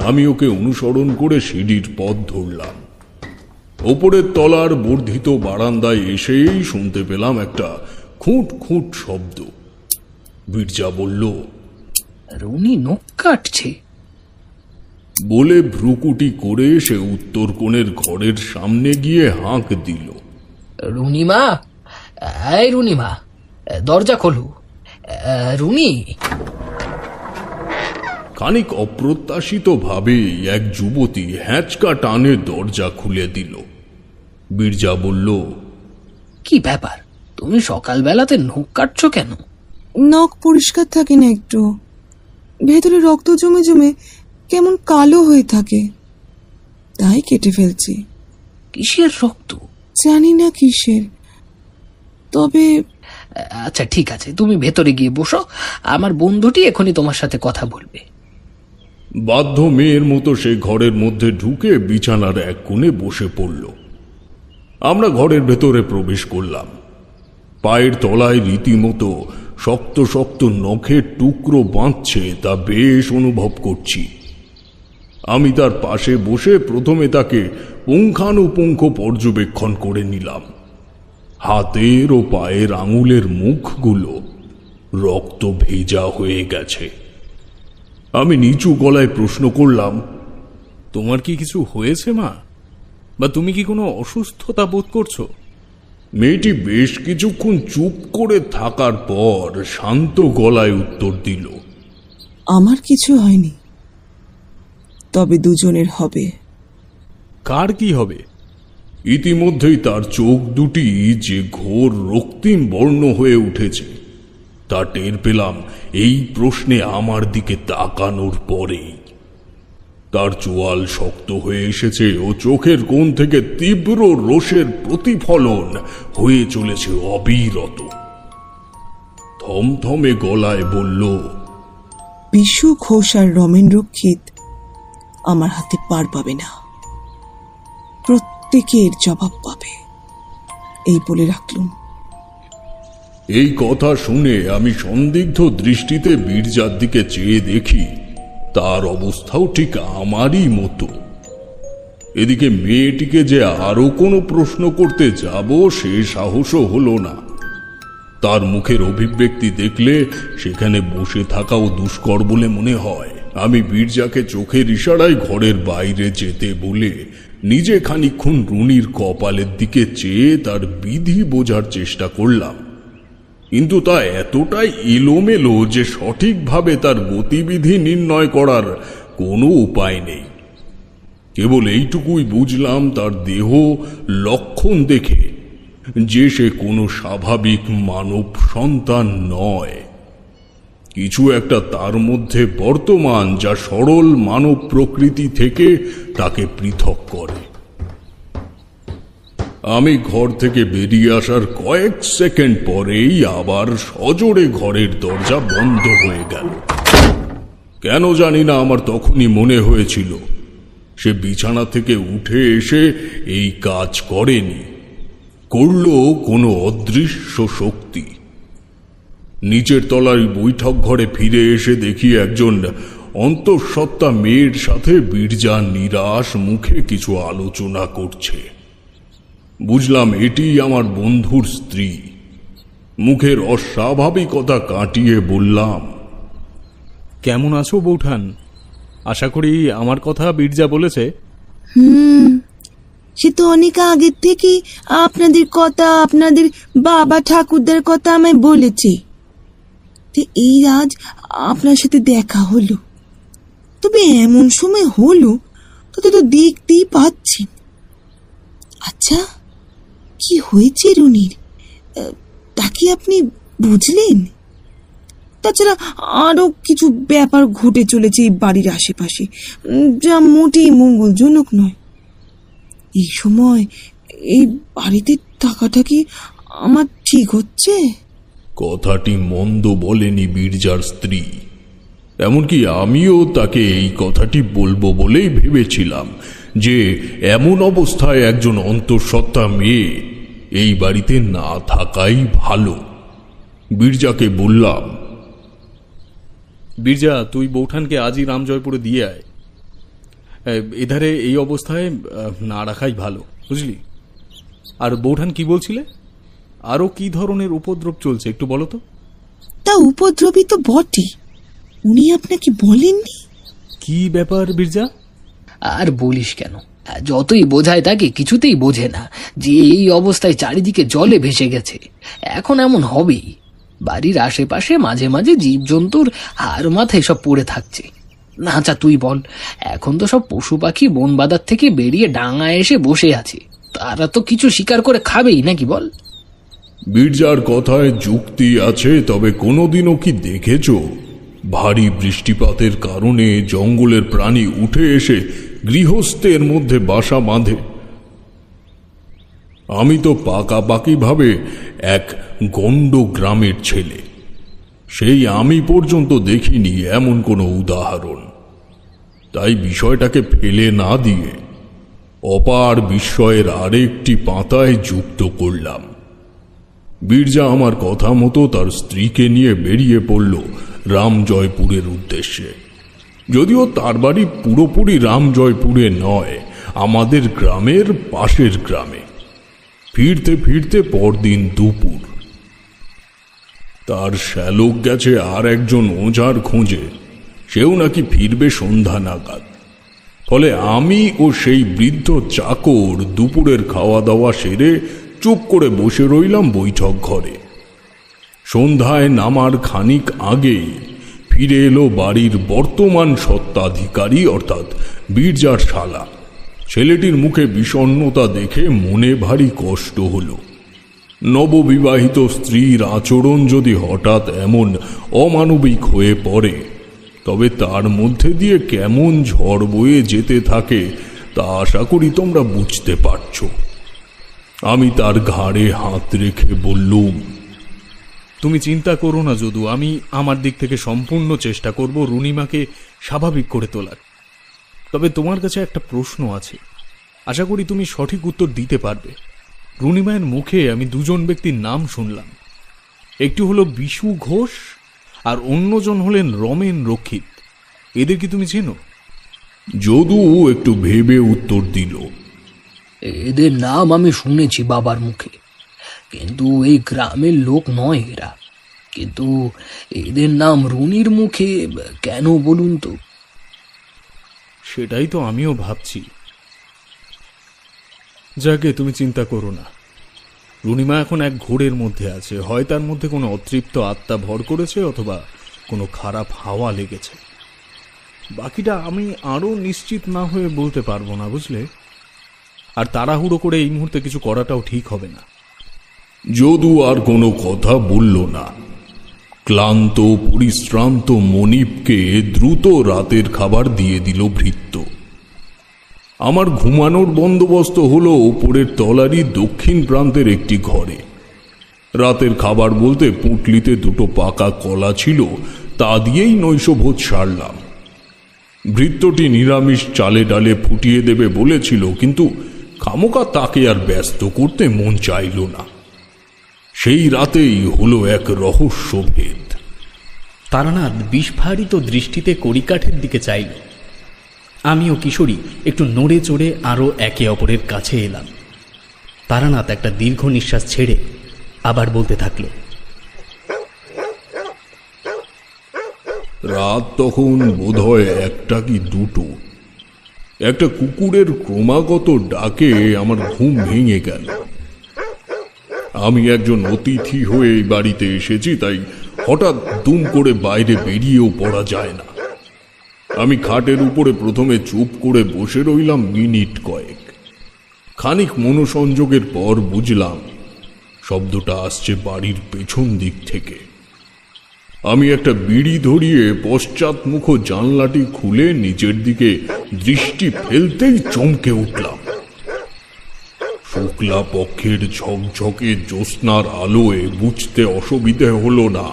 আমি ওকে অনুসরণ করে সিঁড়ির পথ ধরলাম। ওপরের তলার বর্ধিত বারান্দায় এসেই শুনতে পেলাম একটা খুঁট খুঁট শব্দ। বীরজা বলল, রুনি নখ কাটছে বলে ভ্রুকুটি করে সে উত্তর কোণের ঘরের সামনে গিয়ে হাঁক দিল, রুনিমা, এই রুনিমা, দরজা খোলো। রুনি। খানিক অপ্রত্যাশিত ভাবে এক যুবতী হ্যাঁচকা টানে দরজা খুলে দিল। বীরজা বলল, কি ব্যাপার, তুমি সকালবেলাতে নখ কাটছো কেন? নখ পরিষ্কার থাকে না, একটু ভেতরে রক্ত জমে জমে কেমন কালো হয়ে থাকে, তাই কেটে ফেলছি। কিসের রক্ত? জানি না কিসের, তবে আচ্ছা ঠিক আছে, তুমি ভেতরে গিয়ে বসো, আমার বন্ধুটি এখনই তোমার সাথে কথা বলবে। বাধ্য মেয়ের মতো সে ঘরের মধ্যে ঢুকে বিছানার এক কোণে বসে পড়ল। আমরা ঘরের ভেতরে প্রবেশ করলাম। পায়ের তলায় রীতিমতো শক্ত শক্ত নখের টুকরো বাঁধছে, তা বেশ অনুভব করছি। আমি তার পাশে বসে প্রথমে তাকে পুঙ্খানুপুঙ্খ পর্যবেক্ষণ করে নিলাম। হাতের ও পায়ের আঙুলের মুখগুলো রক্ত ভেজা হয়ে গেছে। আমি নিচু গলায় প্রশ্ন করলাম, তোমার কি কিছু হয়েছে মা, বা তুমি কি কোনো অসুস্থতা বোধ করছো? মেয়েটি বেশ কিছুক্ষণ চুপ করে থাকার পর শান্ত গলায় উত্তর দিল, আমার কিছু হয়নি, তবে দুজনের হবে। কার কি হবে? ইতিমধ্যেই তার চোখ দুটি যে ঘোর রক্তিম বর্ণ হয়ে উঠেছে তা টের পেলাম এই প্রশ্নে আমার দিকে তাকানোর পরেই। তার চোয়াল শক্ত হয়ে এসেছে ও চোখের কোণ থেকে তীব্র রোষের প্রতিফলন হয়ে চলেছে অবিরত। থমথমে গলায় বলল, বিশু ঘোষ আর রমেন রক্ষিত আমার হাতে পার পাবে না, প্রত্যেকের জবাব পাবে, এই বলে রাখলুম। এই কথা শুনে আমি সন্দিগ্ধ দৃষ্টিতে বীরজার দিকে চেয়ে দেখি তার অবস্থাও ঠিক আমারই মতো। এদিকে মেয়েটিকে যে আরো কোনো প্রশ্ন করতে যাব সে সাহসও হলো না। তার মুখের অভিব্যক্তি দেখলে সেখানে বসে থাকাও দুষ্কর বলে মনে হয়। আমি বীরজাকে চোখের ইশারায় ঘরের বাইরে যেতে বলে নিজে খানিকক্ষণ রুনির কপালের দিকে চেয়ে তার বিধি বোঝার চেষ্টা করলাম, কিন্তু তা এতটাই এলোমেলো যে সঠিকভাবে তার গতিবিধি নির্ণয় করার কোনো উপায় নেই। কেবল এইটুকুই বুঝলাম তার দেহ লক্ষণ দেখে যে সে কোনো স্বাভাবিক মানব সন্তান নয়। কিছু একটা তার মধ্যে বর্তমান যা সরল মানব প্রকৃতি থেকে তাকে পৃথক করে। আমি ঘর থেকে বেরিয়ে আসার কয়েক সেকেন্ড পরেই আবার সজোরে ঘরের দরজা বন্ধ হয়ে গেল। কেন জানি না আমার তখনই মনে হয়েছিল সে বিছানা থেকে উঠে এসে এই কাজ করেনি, করল কোনো অদৃশ্য শক্তি। নিচের তলার বৈঠক ঘরে ফিরে এসে দেখি একজন অন্তঃসত্ত্বা মেয়ের সাথে বীরজা নিরাশ মুখে কিছু আলোচনা করছে। বুঝলাম এটি আমার বন্ধুর স্ত্রী। মুখের অস্বাভাবিকতা কাটিয়ে বললাম, কেমন আছো বৌঠান? আশা করি আমার কথা বীরজা বলেছে। সে তো অনেক আগের থেকে আপনাদের কথা, আপনাদের বাবা ঠাকুরদার কথা আমায় বলেছে। এই আজ আপনার সাথে দেখা হলো, তবে এমন সময় হলো তো দেখতেই পাচ্ছেন। আচ্ছা, কি হয়েছে রুনির, তা কি আপনি বুঝলেন? তাছাড়া আরো কিছু ব্যাপার ঘটে চলেছে এই বাড়ির আশেপাশে, যা মোটেই মঙ্গলজনক নয়। এই সময় এই বাড়িতে থাকাটা কি আমার ঠিক হচ্ছে? কথাটি মন্দ বলেনি বীরজার স্ত্রী। এমনকি আমিও তাকে এই কথাটি বলবো বলেই ভেবেছিলাম যে এমন অবস্থায় একজন অন্তঃসত্ত্বা মেয়ে এই বাড়িতে না থাকাই ভালো। বীরজাকে বললাম, বীরজা, তুই বৌঠানকে আজই রামজয়পুরে দিয়ে আয়। এধারে এই অবস্থায় না রাখাই ভালো, বুঝলি? আর বৌঠান কি বলছিলে? আরো কি ধরনের উপদ্রব চলছে একটু বলো তো। তা উপদ্রবই তো বটে, উনি আপনাকে বলেননি? কি ব্যাপার বীরজা? আর বলিস কেন, যতই বোঝায় তাকে কিছুতেই বোঝে না যে এই অবস্থায় চারিদিকে জলে ভেসে গেছে। এখন এমন হবেই। বাড়ির আশেপাশে মাঝে মাঝে জীবজন্তুর হাড় মাথা এসব পড়ে থাকছে। না আচ্ছা তুই বল, এখন তো সব পশু পাখি বন বাদার থেকে বেরিয়ে ডাঙায় এসে বসে আছে, তারা তো কিছু শিকার করে খাবেই নাকি বল? বীরজার কথায় যুক্তি আছে, তবে কোনোদিনও কি দেখেছ ভারী বৃষ্টিপাতের কারণে জঙ্গলের প্রাণী উঠে এসে গৃহস্থের মধ্যে বাসা বাঁধে? আমি তো পাকাপাকিভাবে এক গণ্ড গ্রামের ছেলে, সেই আমি পর্যন্ত দেখিনি এমন কোনো উদাহরণ। তাই বিষয়টাকে ফেলে না দিয়ে অপার বিস্ময়ের আরেকটি পাতায় যুক্ত করলাম। বীরজা আমার কথা মতো তার স্ত্রীকে নিয়ে বেরিয়ে পড়ল রামজয়পুরের উদ্দেশ্যে। যদিও তার বাড়ি পুরোপুরি রামজয়পুরে নয়, আমাদের গ্রামের পাশের গ্রামে। ফিরতে ফিরতে পরদিন দুপুর। তার শ্যালক গেছে আর একজন ওঝার খোঁজে, সেও নাকি ফিরবে সন্ধ্যা নাগাদ। ফলে আমি ও সেই বৃদ্ধ চাকর দুপুরের খাওয়া দাওয়া সেরে চুপ করে বসে রইলাম বৈঠক ঘরে। সন্ধ্যায় নামার খানিক আগেই ফিরে এলো বাড়ির বর্তমান স্বত্বাধিকারী অর্থাৎ বীরজার শালা। ছেলেটির মুখে বিষণ্ণতা দেখে মনে ভারী কষ্ট হলো। নববিবাহিত স্ত্রীর আচরণ যদি হঠাৎ এমন অমানবিক হয়ে পড়ে, তবে তার মধ্যে দিয়ে কেমন ঝড় বয়ে যেতে থাকে তা আশা করি তোমরা বুঝতে পারছ। আমি তার ঘাড়ে হাত রেখে বললুম, তুমি চিন্তা করো না যদু, আমি আমার দিক থেকে সম্পূর্ণ চেষ্টা করব রুনিমাকে স্বাভাবিক করে তোলার। তবে তোমার কাছে একটা প্রশ্ন আছে, আশা করি তুমি সঠিক উত্তর দিতে পারবে। রুনিমায়ের মুখে আমি দুজন ব্যক্তির নাম শুনলাম, একটি হলো বিশু ঘোষ আর অন্যজন হলেন রমেন রক্ষিত। এদের কি তুমি চেনো? যদু একটু ভেবে উত্তর দিল, এদের নাম আমি শুনেছি বাবার মুখে, কিন্তু এই গ্রামের লোক নয় এরা। কিন্তু এদের নাম রুনির মুখে কেন বলুন তো? সেটাই তো আমিও ভাবছি। যাকে তুমি চিন্তা করো না, রুনিমা এখন এক ঘোরের মধ্যে আছে। হয় তার মধ্যে কোনো অতৃপ্ত আত্মা ভর করেছে, অথবা কোনো খারাপ হাওয়া লেগেছে। বাকিটা আমি আরো নিশ্চিত না হয়ে বলতে পারবো না, বুঝলে? আর তাড়াহুড়ো করে এই মুহূর্তে কিছু করাটাও ঠিক হবে না। যদু আর কোনো কথা বলল না। ক্লান্ত পরিশ্রান্ত মনিবকে দ্রুত রাতের খাবার দিয়ে দিল ভৃত্য। আমার ঘুমানোর বন্দোবস্ত হলো ওপরের তলারই দক্ষিণ প্রান্তের একটি ঘরে। রাতের খাবার বলতে পুঁটলিতে দুটো পাকা কলা ছিল, তা দিয়েই নৈশভোজ সারলাম। ভৃত্যটি নিরামিষ চালে ডালে ফুটিয়ে দেবে বলেছিল, কিন্তু খামোকা তাকে আর ব্যস্ত করতে মন চাইল না। সেই রাতেই হলো এক রহস্যভেদ। তারানাথ বিস্ফারিত দৃষ্টিতে কড়িকাঠের দিকে চাইল। আমি ও কিশোরী একটু নড়ে চড়ে আরো একে অপরের কাছে এলাম। তারানাথ একটা দীর্ঘ নিঃশ্বাস ছেড়ে আবার বলতে থাকলো, রাত তখন বোধহয় একটা কি দুটো। একটা কুকুরের ক্রমাগত ডাকে আমার ঘুম ভেঙে গেল। আমি একজন অতিথি হয়ে এই বাড়িতে এসেছি, তাই হঠাৎ দুম করে বাইরে বেরিয়েও পড়া যায় না। আমি খাটের উপরে প্রথমে চুপ করে বসে রইলাম মিনিট কয়েক। খানিক মনোসংযোগের পর বুঝলাম শব্দটা আসছে বাড়ির পেছন দিক থেকে। আমি একটা বিড়ি ধরিয়ে পশ্চাৎমুখ জানলাটি খুলে নিচের দিকে দৃষ্টি ফেলতেই চমকে উঠলাম। শুক্লা পক্ষের ঝকঝকে জ্যোৎস্নার আলোয় বুঝতে অসুবিধে হলো না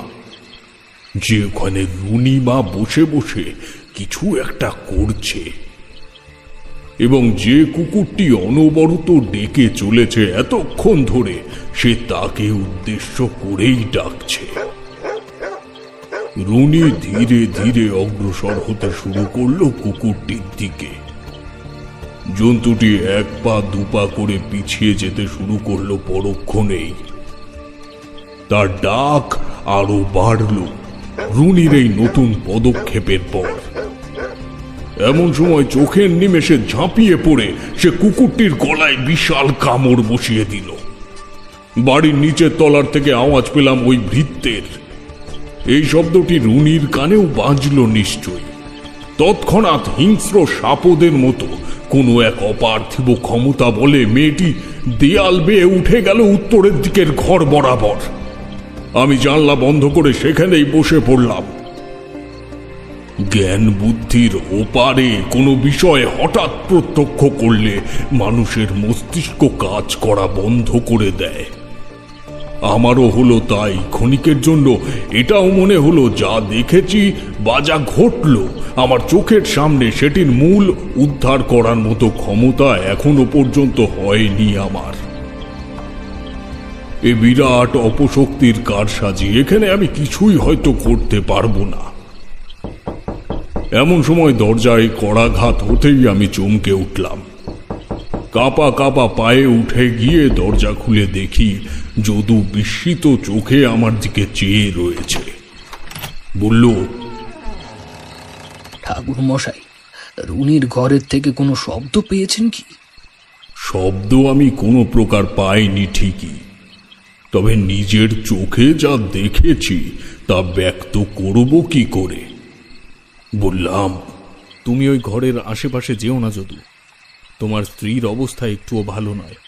যে ওখানে রুনিমা বসে বসে কিছু একটা করছে, এবং যে কুকুরটি অনবরত ডেকে চলেছে এতক্ষণ ধরে, সে তাকে উদ্দেশ্য করেই ডাকছে। রুনি ধীরে ধীরে অগ্রসর হতে শুরু করলো কুকুরটির দিকে। জন্তুটি এক পা দুপা করে পিছিয়ে যেতে শুরু করলো পরক্ষণেই। তার ডাক আরো বাড়ল রুনির এই নতুন পদক্ষেপের পর। এমন সময় চোখের নিমেষে ঝাঁপিয়ে পড়ে সে কুকুরটির গলায় বিশাল কামড় বসিয়ে দিল। বাড়ির নিচের তলার থেকে আওয়াজ পেলাম ওই ভৃত্যের। এই শব্দটি রুনির কানেও বাজল নিশ্চয়ই। তৎক্ষণাৎ হিংস্র সাপদের মতো কোনো এক অপার্থিব ক্ষমতা বলে মেয়েটি দেয়াল বেয়ে উঠে গেল উত্তরের দিকের ঘর বরাবর। আমি জানলা বন্ধ করে সেখানেই বসে পড়লাম। জ্ঞান বুদ্ধির ওপারে কোনো বিষয় হঠাৎ প্রত্যক্ষ করলে মানুষের মস্তিষ্ক কাজ করা বন্ধ করে দেয়। আমারও হলো তাই। ক্ষণিকের জন্য এটাও মনে হলো যা দেখেছি বা যা ঘটল আমার চোখের সামনে, সেটির মূল উদ্ধার করার মতো ক্ষমতা এখনো পর্যন্ত হয়নি আমার। এ বিরাট অপশক্তির কারসাজি, এখানে আমি কিছুই হয়তো করতে পারবো না। এমন সময় দরজায় কড়াঘাত হতেই আমি চমকে উঠলাম। কাঁপা কাঁপা পায়ে উঠে গিয়ে দরজা খুলে দেখি যদু বিস্মিত চোখে আমার দিকে চেয়ে রয়েছে। বলল, ঠাকুর মশাই, রুনির ঘরের থেকে কোনো শব্দ পেয়েছেন কি? শব্দ আমি কোনো প্রকার পাইনি ঠিকই, তবে নিজের চোখে যা দেখেছি তা ব্যক্ত করব কি করে। বললাম, তুমি ওই ঘরের আশেপাশে যেও না যদু, তোমার স্ত্রীর অবস্থা একটুও ভালো নয়।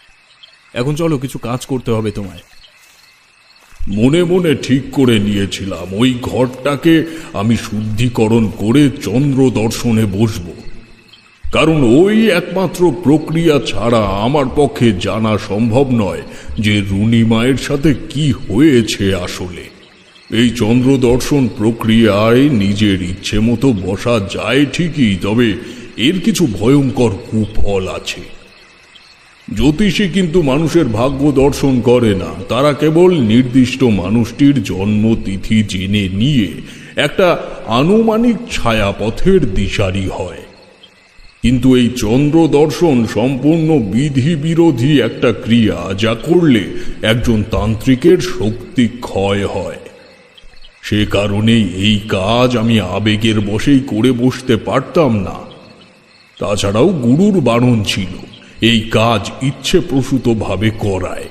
এখন চলো, কিছু কাজ করতে হবে তোমায়। মনে মনে ঠিক করে নিয়েছিলাম ওই ঘরটাকে আমি শুদ্ধিকরণ করে চন্দ্র দর্শনে বসব, কারণ ওই একমাত্র প্রক্রিয়া ছাড়া আমার পক্ষে জানা সম্ভব নয় যে রুনি মায়ের সাথে কি হয়েছে আসলে। এই চন্দ্র দর্শন প্রক্রিয়ায় নিজের ইচ্ছে মতো বসা যায় ঠিকই, তবে এর কিছু ভয়ঙ্কর কুফল আছে। জ্যোতিষী কিন্তু মানুষের ভাগ্য দর্শন করে না, তারা কেবল নির্দিষ্ট মানুষটির জন্মতিথি জেনে নিয়ে একটা আনুমানিক ছায়াপথের দিশারি হয়। কিন্তু এই চন্দ্র দর্শন সম্পূর্ণ বিধি বিরোধী একটা ক্রিয়া, যা করলে একজন তান্ত্রিকের শক্তি ক্ষয় হয়। সে কারণেই এই কাজ আমি আবেগের বশেই করে বসতে পারতাম না। তাছাড়াও গুরুর বারণ ছিল এই কাজ ইচ্ছে প্রসূতভাবে করায়।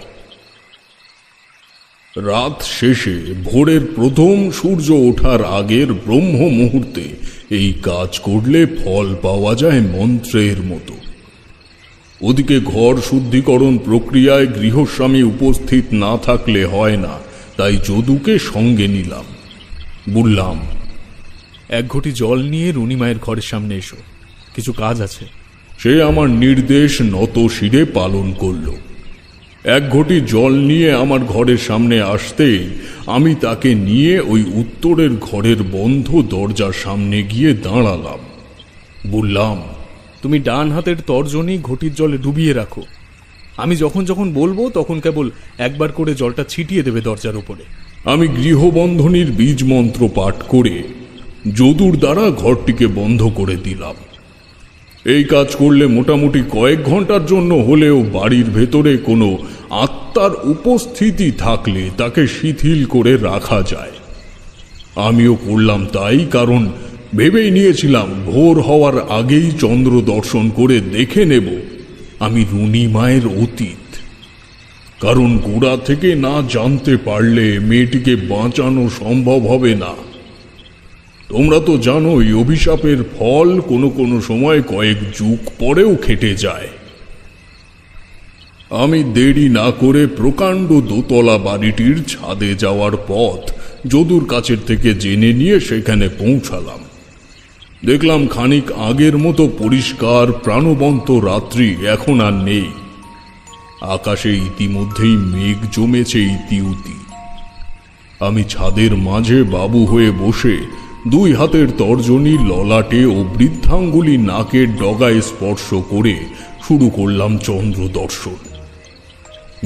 রাত শেষে ভোরের প্রথম সূর্য ওঠার আগের ব্রহ্ম মুহূর্তে এই কাজ করলে ফল পাওয়া যায় মন্ত্রের মতো। ওদিকে ঘর শুদ্ধিকরণ প্রক্রিয়ায় গৃহস্বামী উপস্থিত না থাকলে হয় না, তাই যদুকে সঙ্গে নিলাম। বললাম, এক ঘটি জল নিয়ে রুনি মায়ের ঘরের সামনে এসো, কিছু কাজ আছে। সে আমার নির্দেশ নত শিরে পালন করল। এক ঘটি জল নিয়ে আমার ঘরের সামনে আসতেই আমি তাকে নিয়ে ওই উত্তরের ঘরের বন্ধ দরজার সামনে গিয়ে দাঁড়ালাম। বললাম, তুমি ডান হাতের তর্জনী ঘটির জলে ডুবিয়ে রাখো। আমি যখন যখন বলবো তখন কেবল একবার করে জলটা ছিটিয়ে দেবে দরজার উপরে। আমি গৃহবন্ধনীর বীজ মন্ত্র পাঠ করে যদুর দ্বারা ঘরটিকে বন্ধ করে দিলাম। এই কাজ করলে মোটামুটি কয়েক ঘন্টার জন্য হলেও বাড়ির ভেতরে কোনো আত্মার উপস্থিতি থাকলে তাকে শিথিল করে রাখা যায়। আমিও করলাম তাই, কারণ ভেবেই নিয়েছিলাম ভোর হওয়ার আগেই চন্দ্র দর্শন করে দেখে নেব আমি রুনি মায়ের অতীত। কারণ গোড়া থেকে না জানতে পারলে মেয়েটিকে বাঁচানো সম্ভব হবে না। তোমরা তো জানোই অভিশাপের ফল কোনো কোনো সময় কয়েক যুগ পরেও খেটে যায়। আমি দেরি না করে প্রকাণ্ড দোতলা বাড়িটির ছাদে যাওয়ার পথ যদুর কাছের থেকে জেনে নিয়ে সেখানে পৌঁছালাম। দেখলাম খানিক আগের মতো পরিষ্কার প্রাণবন্ত রাত্রি এখন আর নেই। আকাশে ইতিমধ্যেই মেঘ জমেছে ইতিউতি। আমি ছাদের মাঝে বাবু হয়ে বসে দুই হাতের তর্জনী ললাটে ও বৃদ্ধাঙ্গুলি নাকের ডগায় স্পর্শ করে শুরু করলাম চন্দ্র দর্শন।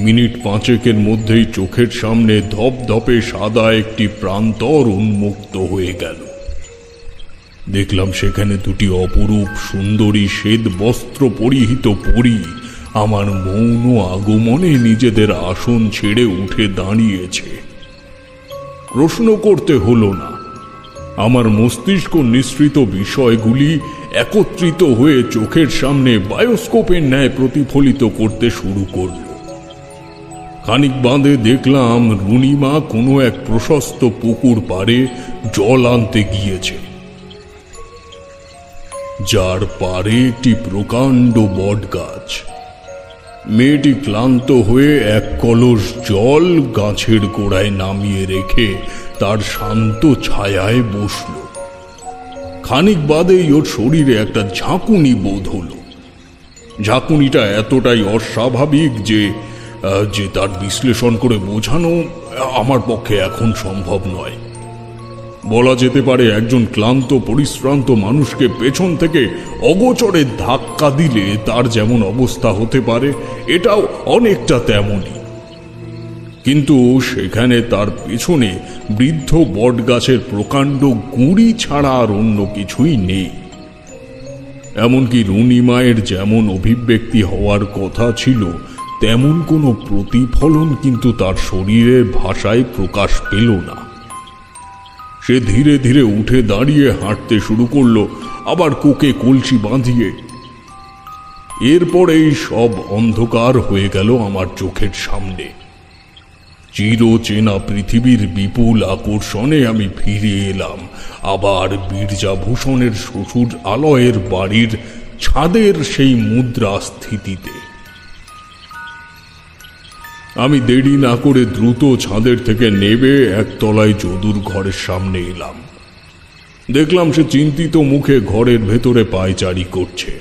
মিনিট পাঁচেকের মধ্যেই চোখের সামনে ধপধপে সাদা একটি প্রান্তর উন্মুক্ত হয়ে গেল। দেখলাম সেখানে দুটি অপরূপ সুন্দরী শ্বেত বস্ত্র পরিহিত পরী আমার মৌন আগমনে নিজেদের আসন ছেড়ে উঠে দাঁড়িয়েছে। প্রশ্ন করতে হলো না, আমার মস্তিষ্ক নিঃসৃত বিষয়গুলি একত্রিত হয়ে চোখের সামনে বায়োস্কোপের ন্যায় প্রতিফলিত করতে শুরু করল। খানিক বাদে দেখলাম রুনিমা কোনো এক প্রশস্ত পুকুর পাড়ে জল আনতে গিয়েছে, যার পাড়ে একটি প্রকাণ্ড বট গাছ। মেয়েটি ক্লান্ত হয়ে এক কলস জল গাছের গোড়ায় নামিয়ে রেখে তার শান্ত ছায়ায় বসল। খানিক বাদেই ওর শরীরে একটা ঝাঁকুনি বোধ হলো। ঝাঁকুনিটা এতটাই অস্বাভাবিক যে তার বিশ্লেষণ করে বোঝানো আমার পক্ষে এখন সম্ভব নয়। বলা যেতে পারে একজন ক্লান্ত পরিশ্রান্ত মানুষকে পেছন থেকে অগোচরে ধাক্কা দিলে তার যেমন অবস্থা হতে পারে, এটাও অনেকটা তেমনই। কিন্তু সেখানে তার পেছনে বৃদ্ধ বটগাছের প্রকাণ্ড গুঁড়ি ছাড়া আর অন্য কিছুই নেই। এমনকি রুনি মায়ের যেমন অভিব্যক্তি হওয়ার কথা ছিল তেমন কোনো প্রতিফলন কিন্তু তার শরীরের ভাষায় প্রকাশ পেল না। সে ধীরে ধীরে উঠে দাঁড়িয়ে হাঁটতে শুরু করলো, আবার কোকে কলসি বাঁধিয়ে। এরপরেই সব অন্ধকার হয়ে গেল আমার চোখের সামনে। চিরচেনা পৃথিবীর বিপুল আকর্ষণে আমি ফিরে এলাম আবার বীরজাভূষণের শ্বশুর আলয়ের বাড়ির ছাদের সেই মুদ্রা স্থিতিতে। আমি দেরি না করে দ্রুত ছাদের থেকে নেমে একতলায় যদুর ঘরের সামনে এলাম। দেখলাম সে চিন্তিত মুখে ঘরের ভেতরে পায়চারি করছে।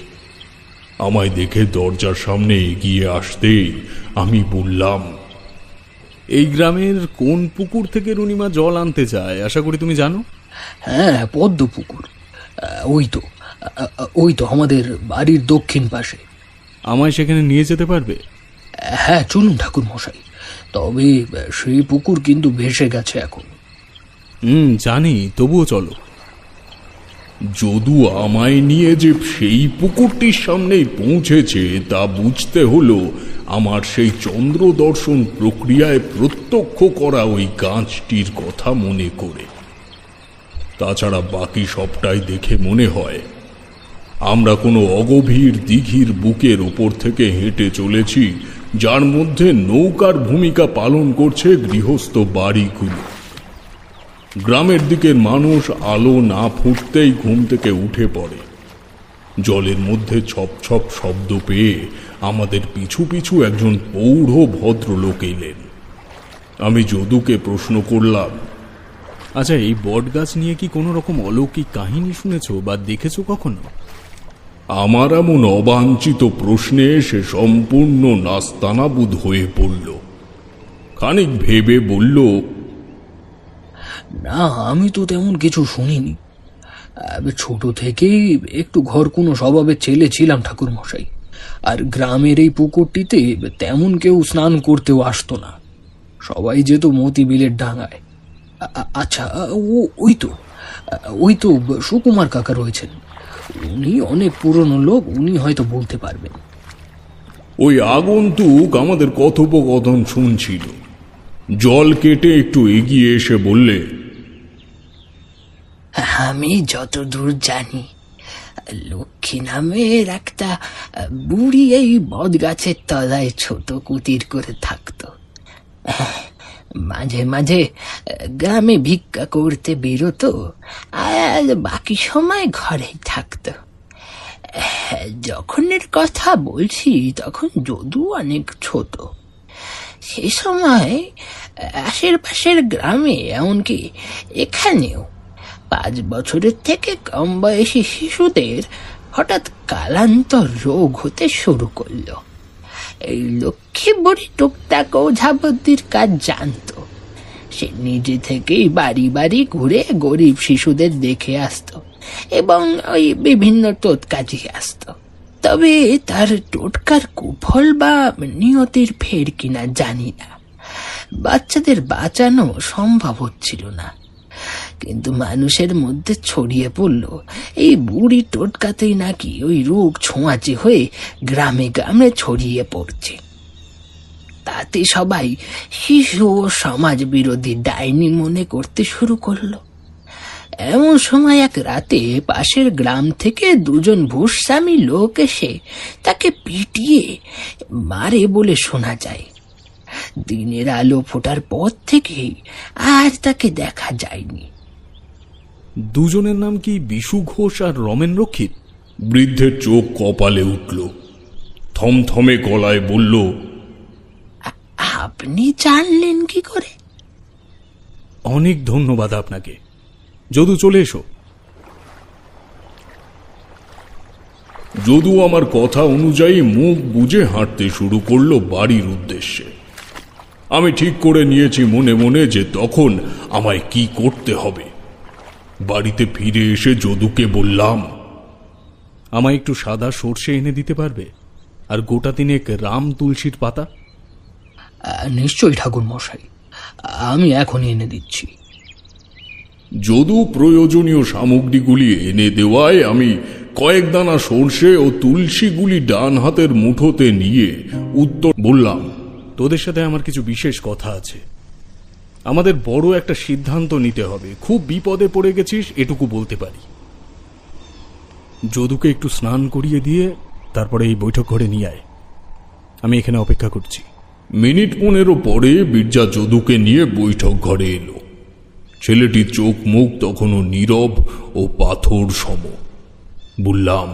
আমায় দেখে দরজার সামনে এগিয়ে আসতেই আমি বললাম, এই গ্রামের কোন পুকুর থেকে রুনিমা জল আনতে চায় আশা করি তুমি জানো? হ্যাঁ, পদ্ম পুকুর। ওই তো আমাদের বাড়ির দক্ষিণ পাশে। আমায় সেখানে নিয়ে যেতে পারবে? হ্যাঁ, চলুন ঠাকুর মশাই। তবে সেই পুকুর কিন্তু ভেসে গেছে এখন। জানি, তবুও চলো। যদু আমায় নিয়ে যে সেই পুকুরটির সামনেই পৌঁছেছে তা বুঝতে হলো আমার সেই চন্দ্র দর্শন প্রক্রিয়ায় প্রত্যক্ষ করা ওই গাছটির কথা মনে করে। তাছাড়া বাকি সবটাই দেখে মনে হয় আমরা কোনো অগভীর দিঘির বুকের উপর থেকে হেঁটে চলেছি, যার মধ্যে নৌকার ভূমিকা পালন করছে গৃহস্থ বাড়িগুলো। গ্রামের দিকের মানুষ আলো না ফুটতেই ঘুম থেকে উঠে পড়ে। জলের মধ্যে ছপ ছপ শব্দ পেয়ে আমাদের পিছু পিছু একজন পৌঢ় ভদ্রলোক এলেন। আমি যদুকে প্রশ্ন করলাম, আচ্ছা, এই বট গাছ নিয়ে কি কোনো রকম অলৌকিক কাহিনী শুনেছো বা দেখেছো কখনো? আমার এমন অবাঞ্ছিত প্রশ্নে সে সম্পূর্ণ নাস্তানাবুদ হয়ে পড়ল। খানিক ভেবে বলল, না, আমি তো তেমন কিছু শুনিনি। ছোট থেকেই একটু ঘর কোনো স্বভাবের ছেলে ছিলাম ঠাকুর মশাই। আর গ্রামের এই পুকুরটিতে তেমন কেউ স্নান করতেও আসতো না, সবাই যেত মতি বিলের ডাঙায়। আচ্ছা, ওই তো সুকুমার কাকা রয়েছেন, উনি অনেক পুরনো লোক, উনি হয়তো বলতে পারবেন। ওই আগন্তুক আমাদের কথোপকথন শুনছিল। জল কেটে একটু এগিয়ে এসে বললে, আমি যতদূর জানি লক্ষ্মী নামের একটা বুড়ি এই বট গাছের তলায় ছোট কুটির করে থাকতো। মাঝে মাঝে গ্রামে ভিক্ষা করতে বেরোতো, আর বাকি সময় ঘরেই থাকতো। যখনের কথা বলছি তখন যদু অনেক ছোট। সে সময় আশেপাশের গ্রামে, এমনকি এখানেও 5 বছরের থেকে কম বয়সী শিশুদের হঠাৎ কালান্তর রোগ হতে শুরু করলো। এই লক্ষ্মী বুড়ি টুকটাক ওঝাবদ্দির কাজ জানতো। সে নিজে থেকেই বাড়ি বাড়ি ঘুরে গরিব শিশুদের দেখে আসতো এবং ওই বিভিন্ন টোটকা দিয়ে আসতো। তবে তার টোটকার কুফল বা নিয়তির ফের কিনা জানি না, বাচ্চাদের বাঁচানো সম্ভব হচ্ছিল না। কিন্তু মানুষের মধ্যে ছড়িয়ে পড়ল এই বুড়ি টোটকাতেই নাকি ওই রোগ ছোঁয়াচে হয়ে গ্রামে গ্রামে ছড়িয়ে পড়ছে। তাতে সবাই শিশু ও সমাজ বিরোধী ডাইনি মনে করতে শুরু করলো। এমন সময় এক রাতে পাশের গ্রাম থেকে 2 ভূস্বামী লোক এসে তাকে পিটিয়ে মারে বলে শোনা যায়। দিনের আলো ফোটার পর থেকেই আর তাকে দেখা যায়নি। দুজনের নাম কি বিশু ঘোষ আর রমেন রক্ষিত? বৃদ্ধের চোখ কপালে উঠল, থমথমে গলায় বলল, আপনি জানলেন কি করে? অনেক ধন্যবাদ আপনাকে। যদু, চলে এসো। যদু আমার কথা অনুযায়ী মুখ বুজে হাঁটতে শুরু করলো বাড়ির উদ্দেশ্যে। আমি ঠিক করে নিয়েছি মনে মনে যে তখন আমায় কি করতে হবে। বাড়িতে ফিরে এসে যদুকে বললাম, আমায় একটু সাদা সর্ষে এনে দিতে পারবে, আর গোটা তিনেক রাম তুলসীর পাতা? নিশ্চয়ই ঠাকুর মশাই, আমি এখনই এনে দিচ্ছি। যদু প্রয়োজনীয় সামগ্রীগুলি এনে দেওয়ায় আমি কয়েক দানা সর্ষে ও তুলসীগুলি ডান হাতের মুঠোতে নিয়ে উত্তর বললাম, তোদের সাথে আমার কিছু বিশেষ কথা আছে। আমাদের বড় একটা সিদ্ধান্ত নিতে হবে। খুব বিপদে পড়ে গেছিস এটুকু বলতে পারি। যদুকে একটু স্নান করিয়ে দিয়ে তারপরে এই বৈঠক ঘরে নিয়ে আয়। আমি এখানে অপেক্ষা করছি। মিনিট 15 পরে বিরজা যদুকে নিয়ে বৈঠক ঘরে এলো। ছেলেটির চোখ মুখ তখনও নীরব ও পাথর সম। বললাম,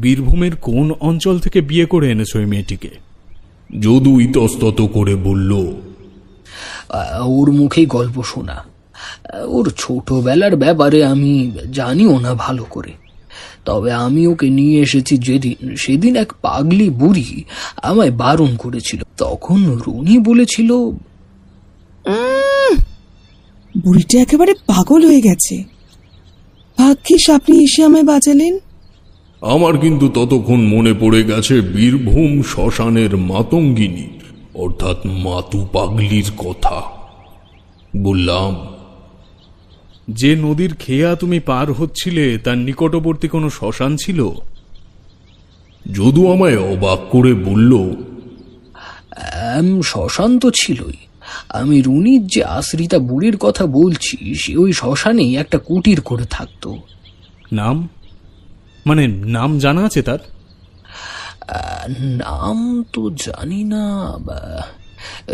বীরভূমের কোন অঞ্চল থেকে বিয়ে করে এনেছো এই মেয়েটিকে? যদু ইতস্তত করে বলল, ওর মুখেই গল্প শোনা। ওর ছোটবেলার ব্যাপারে আমি জানিও না ভালো করে, তবে আমি ওকে নিয়ে এসেছি সেদিন এক পাগলি বুড়ি আমায় বারণ করেছিল। তখন রুনি বলেছিল, বুড়িটা একেবারে পাগল হয়ে গেছে। ভাগ্যিস আপনি এসে আমায় বাঁচালেন। আমার কিন্তু ততক্ষণ মনে পড়ে গেছে বীরভূম শ্মশানের মাতঙ্গিনী অর্থাৎ মাতু পাগলির কথা। বললাম, যে নদীর খেয়া তুমি পার হচ্ছিলে তার নিকটবর্তী কোনো শ্মশান ছিল? যদু আমায় অবাক করে বলল, শ্মশান তো ছিলই। আমি রুনির যে আশ্রিতা বুড়ির কথা বলছি, সে ওই শ্মশানেই একটা কুটির করে থাকতো। নাম মানে নাম জানা আছে তার? নাম তো জানি না।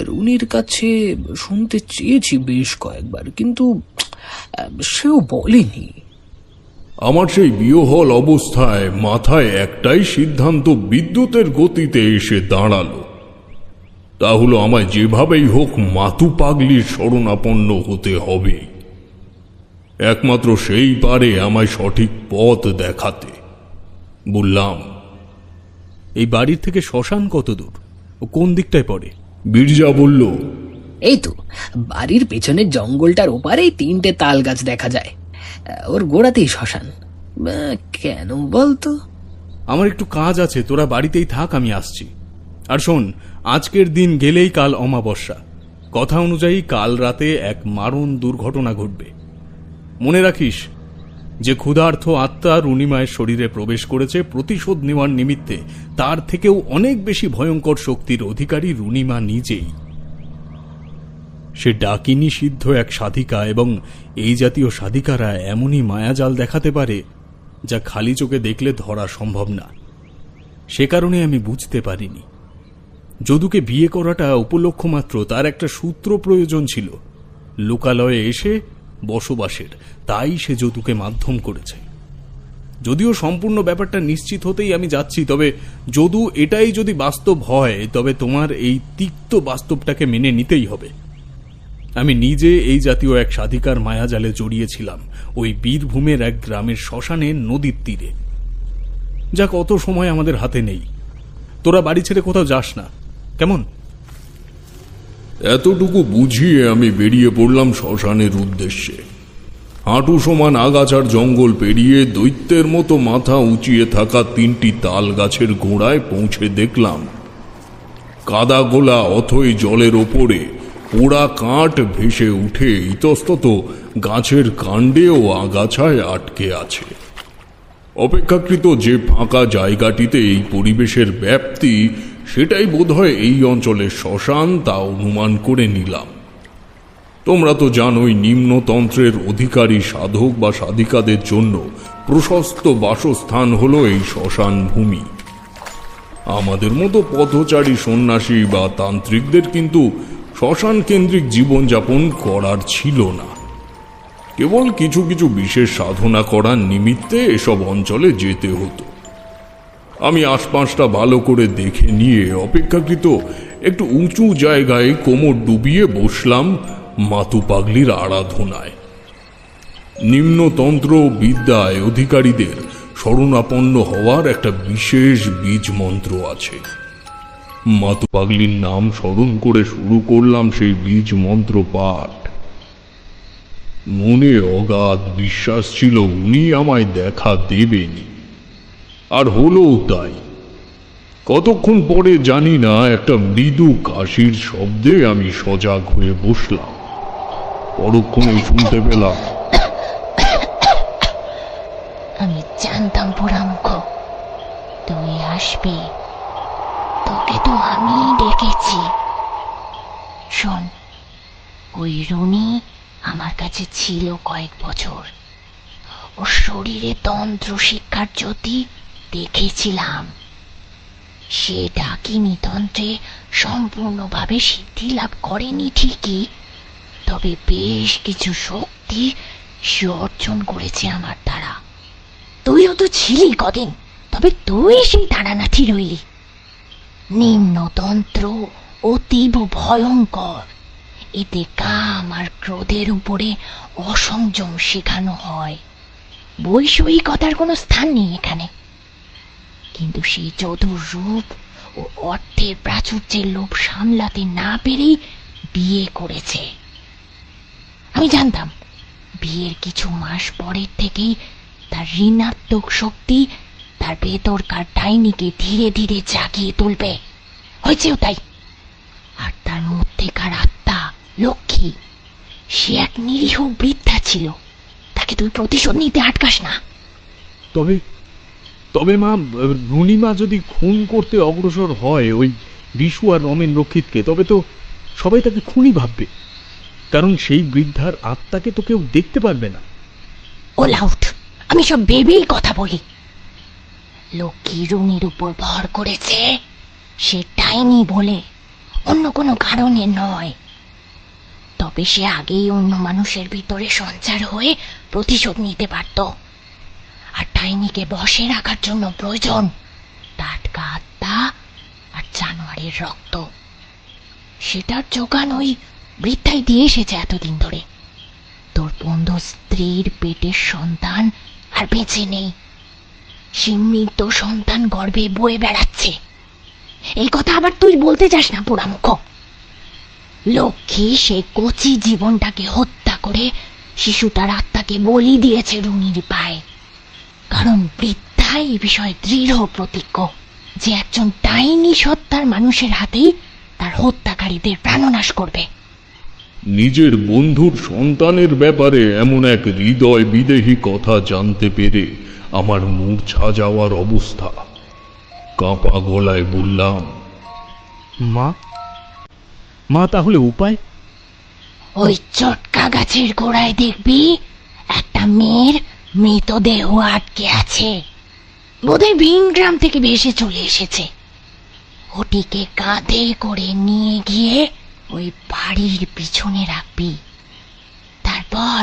রুনির কাছে শুনতে চেয়েছি বেশ কয়েকবার, কিন্তু সেও বলেনি। আমার সেই বিহ্বল অবস্থায় মাথায় একটাই সিদ্ধান্ত বিদ্যুতের গতিতে এসে দাঁড়ালো। তা হলো আমায় যেভাবেই হোক মাতু পাগলির শরণাপন্ন হতে হবে। একমাত্র সেই পারে আমায় সঠিক পথ দেখাতে। বললাম, এই বাড়ির থেকে শ্মশান কত দূর ও কোন দিকটায় পড়ে? বিরজা বলল, এই তো বাড়ির পেছনের জঙ্গলটার ওপারেই 3টে তাল গাছ দেখা যায়, ওর গোড়াতেই শ্মশান। কেন বলতো? আমার একটু কাজ আছে, তোরা বাড়িতেই থাক, আমি আসছি। আর শোন, আজকের দিন গেলেই কাল অমাবস্যা। কথা অনুযায়ী কাল রাতে এক মারণ দুর্ঘটনা ঘটবে। মনে রাখিস যে ক্ষুধার্থ আত্মা রুনিমায়ের শরীরে প্রবেশ করেছে প্রতিশোধ নেওয়ার নিমিত্তে, তার থেকেও অনেক বেশি ভয়ঙ্কর শক্তির অধিকারী রুনিমা নিজেই। সে ডাকিনী সিদ্ধ এক সাধিকা, এবং এই জাতীয় সাধিকারা এমনই মায়াজাল দেখাতে পারে যা খালি চোখে দেখলে ধরা সম্ভব না। সে কারণে আমি বুঝতে পারিনি। যদুকে বিয়ে করাটা উপলক্ষ মাত্র, তার একটা সূত্র প্রয়োজন ছিল লোকালয়ে এসে বসবাসের, তাই সে যদুকে মাধ্যম করেছে। যদিও সম্পূর্ণ ব্যাপারটা নিশ্চিত হতেই আমি যাচ্ছি, তবে যদু এটাই যদি বাস্তব হয় তবে তোমার এই তিক্ত বাস্তবটাকে মেনে নিতেই হবে। আমি নিজে এই জাতীয় এক সাধিকার মায়াজালে জড়িয়েছিলাম ওই বীরভূমের এক গ্রামের শ্মশানে নদীর তীরে। যা কত সময় আমাদের হাতে নেই। তোরা বাড়ি ছেড়ে কোথাও যাস না, কেমন? এতটুকু বুঝিয়ে আমি বেরিয়ে পড়লাম শ্মশানের উদ্দেশ্যে। হাঁটু সমান আগাছার জঙ্গল পেরিয়ে দৈত্যের মতো মাথা উঁচিয়ে থাকা 3টি তাল গাছের গোড়ায় পৌঁছে দেখলাম কাদা গোলা অথই জলের ওপরে পোড়া কাঠ ভেসে উঠে ইতস্তত গাছের কাণ্ডে ও আগাছায় আটকে আছে। অপেক্ষাকৃত যে ফাঁকা জায়গাটিতে এই পরিবেশের ব্যাপ্তি, সেটাই বোধহয় এই অঞ্চলের শ্মশান, তা অনুমান করে নিলাম। তোমরা তো জানোই, নিম্নতন্ত্রের অধিকারী সাধক বা সাধিকাদের জন্য প্রশস্ত বাসস্থান হলো এই শ্মশান ভূমি। আমাদের মতো পথচারী সন্ন্যাসী বা তান্ত্রিকদের কিন্তু শ্মশান কেন্দ্রিক জীবনযাপন করার ছিল না। কেবল কিছু কিছু বিশেষ সাধনা করার নিমিত্তে এসব অঞ্চলে যেতে হতো। আমি আশপাশটা ভালো করে দেখে নিয়ে অপেক্ষাকৃত একটু উঁচু জায়গায় কোমর ডুবিয়ে বসলাম মাতু পাগলির আরাধনায়। নিম্নতন্ত্র বিদ্যায় অধিকারীদের শরণাপন্ন হওয়ার একটা বিশেষ বীজ মন্ত্র আছে। মাতু পাগলির নাম স্মরণ করে শুরু করলাম সেই বীজ মন্ত্র পাঠ। মনে অগাধ বিশ্বাস ছিল উনি আমায় দেখা দেবেনি, আর হলোও তাই। কতক্ষণ পরে জানি না একটা মৃদু কাশির শব্দে আমি সজাগ হয়ে বসলাম। পরক্ষণে শুনতে পেলাম, আমি জানতাম পোড়ামুখ তুই আসবি, তোকে তো আমি ডেকেছি। শোন, ওই রুনি আমার কাছে ছিল কয়েক বছর। ওর শরীরে তন্ত্র শিক্ষার জ্যোতি দেখেছিলাম। সে ডাকিনী তন্ত্রে সম্পূর্ণভাবে সিদ্ধি লাভ করেনি ঠিকই, তবে বেশ কিছু শক্তি সে অর্জন করেছে আমার দ্বারা। তুইও তো ছিলি কদিন, তবে তুই সেই তাড়ানাথি রইলি। নিম্নতন্ত্র অতীব ভয়ঙ্কর। এতে কাম আর ক্রোধের উপরে অসংযম শেখানো হয়। বৈষয়িকতার কোনো স্থান নেই এখানে। কিন্তু সেই চতুর রূপ ও অর্থের প্রাচুর্যের লোভ সামলাতে না পেরেই বিয়ে করেছে। আমি জানতাম বিয়ের কিছু মাস পরের থেকেই তার ঋণাত্মক শক্তি তার ভেতরকার ডাইনিকে ধীরে ধীরে জাগিয়ে তুলবে। হয়েছেও তাই। আর তার মধ্যেকার আত্মা লক্ষ্মী, সে এক নিরীহ বৃদ্ধা ছিল। তাকে তুই প্রতিশোধ নিতে আটকাস না। তবে তবে মা, রুনিমা যদি খুন করতে অগ্রসর হয় ওই বিশু আর রমেন রক্ষিতকে, তবে তো সবাই তাকে খুনি ভাববে, কারণ সেই বৃদ্ধার আত্মাকে তো কেউ দেখতে পারবে না। ও লাউট, আমি সব ভেবেই কথা বলি। লক্ষ্মী রুনির উপর ভর করেছে, সে ডাইনি বলে, অন্য কোনো কারণে নয়। তবে সে আগেই অন্য মানুষের ভিতরে সঞ্চার হয়ে প্রতিশোধ নিতে পারত। আর ডাইনিকে বশে রাখার জন্য প্রয়োজন টাটকা আত্মা আর জানোয়ারের রক্ত। সেটার যোগান ওই বৃদ্ধাই দিয়ে এসেছে এতদিন ধরে। তোর বন্ধু স্ত্রীর পেটের সন্তান আর বেঁচে নেই, সে মৃত সন্তান গর্ভে বয়ে বেড়াচ্ছে। এই কথা আবার তুই বলতে যাস না পোড়ামুখ। লক্ষ্মী সে কচি জীবনটাকে হত্যা করে শিশুটার আত্মাকে বলি দিয়েছে রুনির পায়ে। কারণ বৃদ্ধা এই বিষয়ে দৃঢ় প্রতিজ্ঞ যে একজন ডাইনি সত্তার মানুষের হাতেই তার হত্যাকারীদের প্রাণনাশ করবে। নিজের বন্ধুর সন্তানের ব্যাপারে এমন এক হৃদয় বিদেহী কথা জানতে পেরে আমার মূর্ছা যাওয়ার অবস্থা। কাঁপা গলায় বললাম, মা, মা তাহলে উপায়? ওই চটকা গাছের গোড়ায় দেখবি একটা মেয়ের মৃতদেহ আটকে আছে। বোধহয় ভিনগ্রাম থেকে ভেসে চলে এসেছে। ওটিকে কাঁধে করে নিয়ে গিয়ে ওই বাড়ির পিছনে রাখবি। তারপর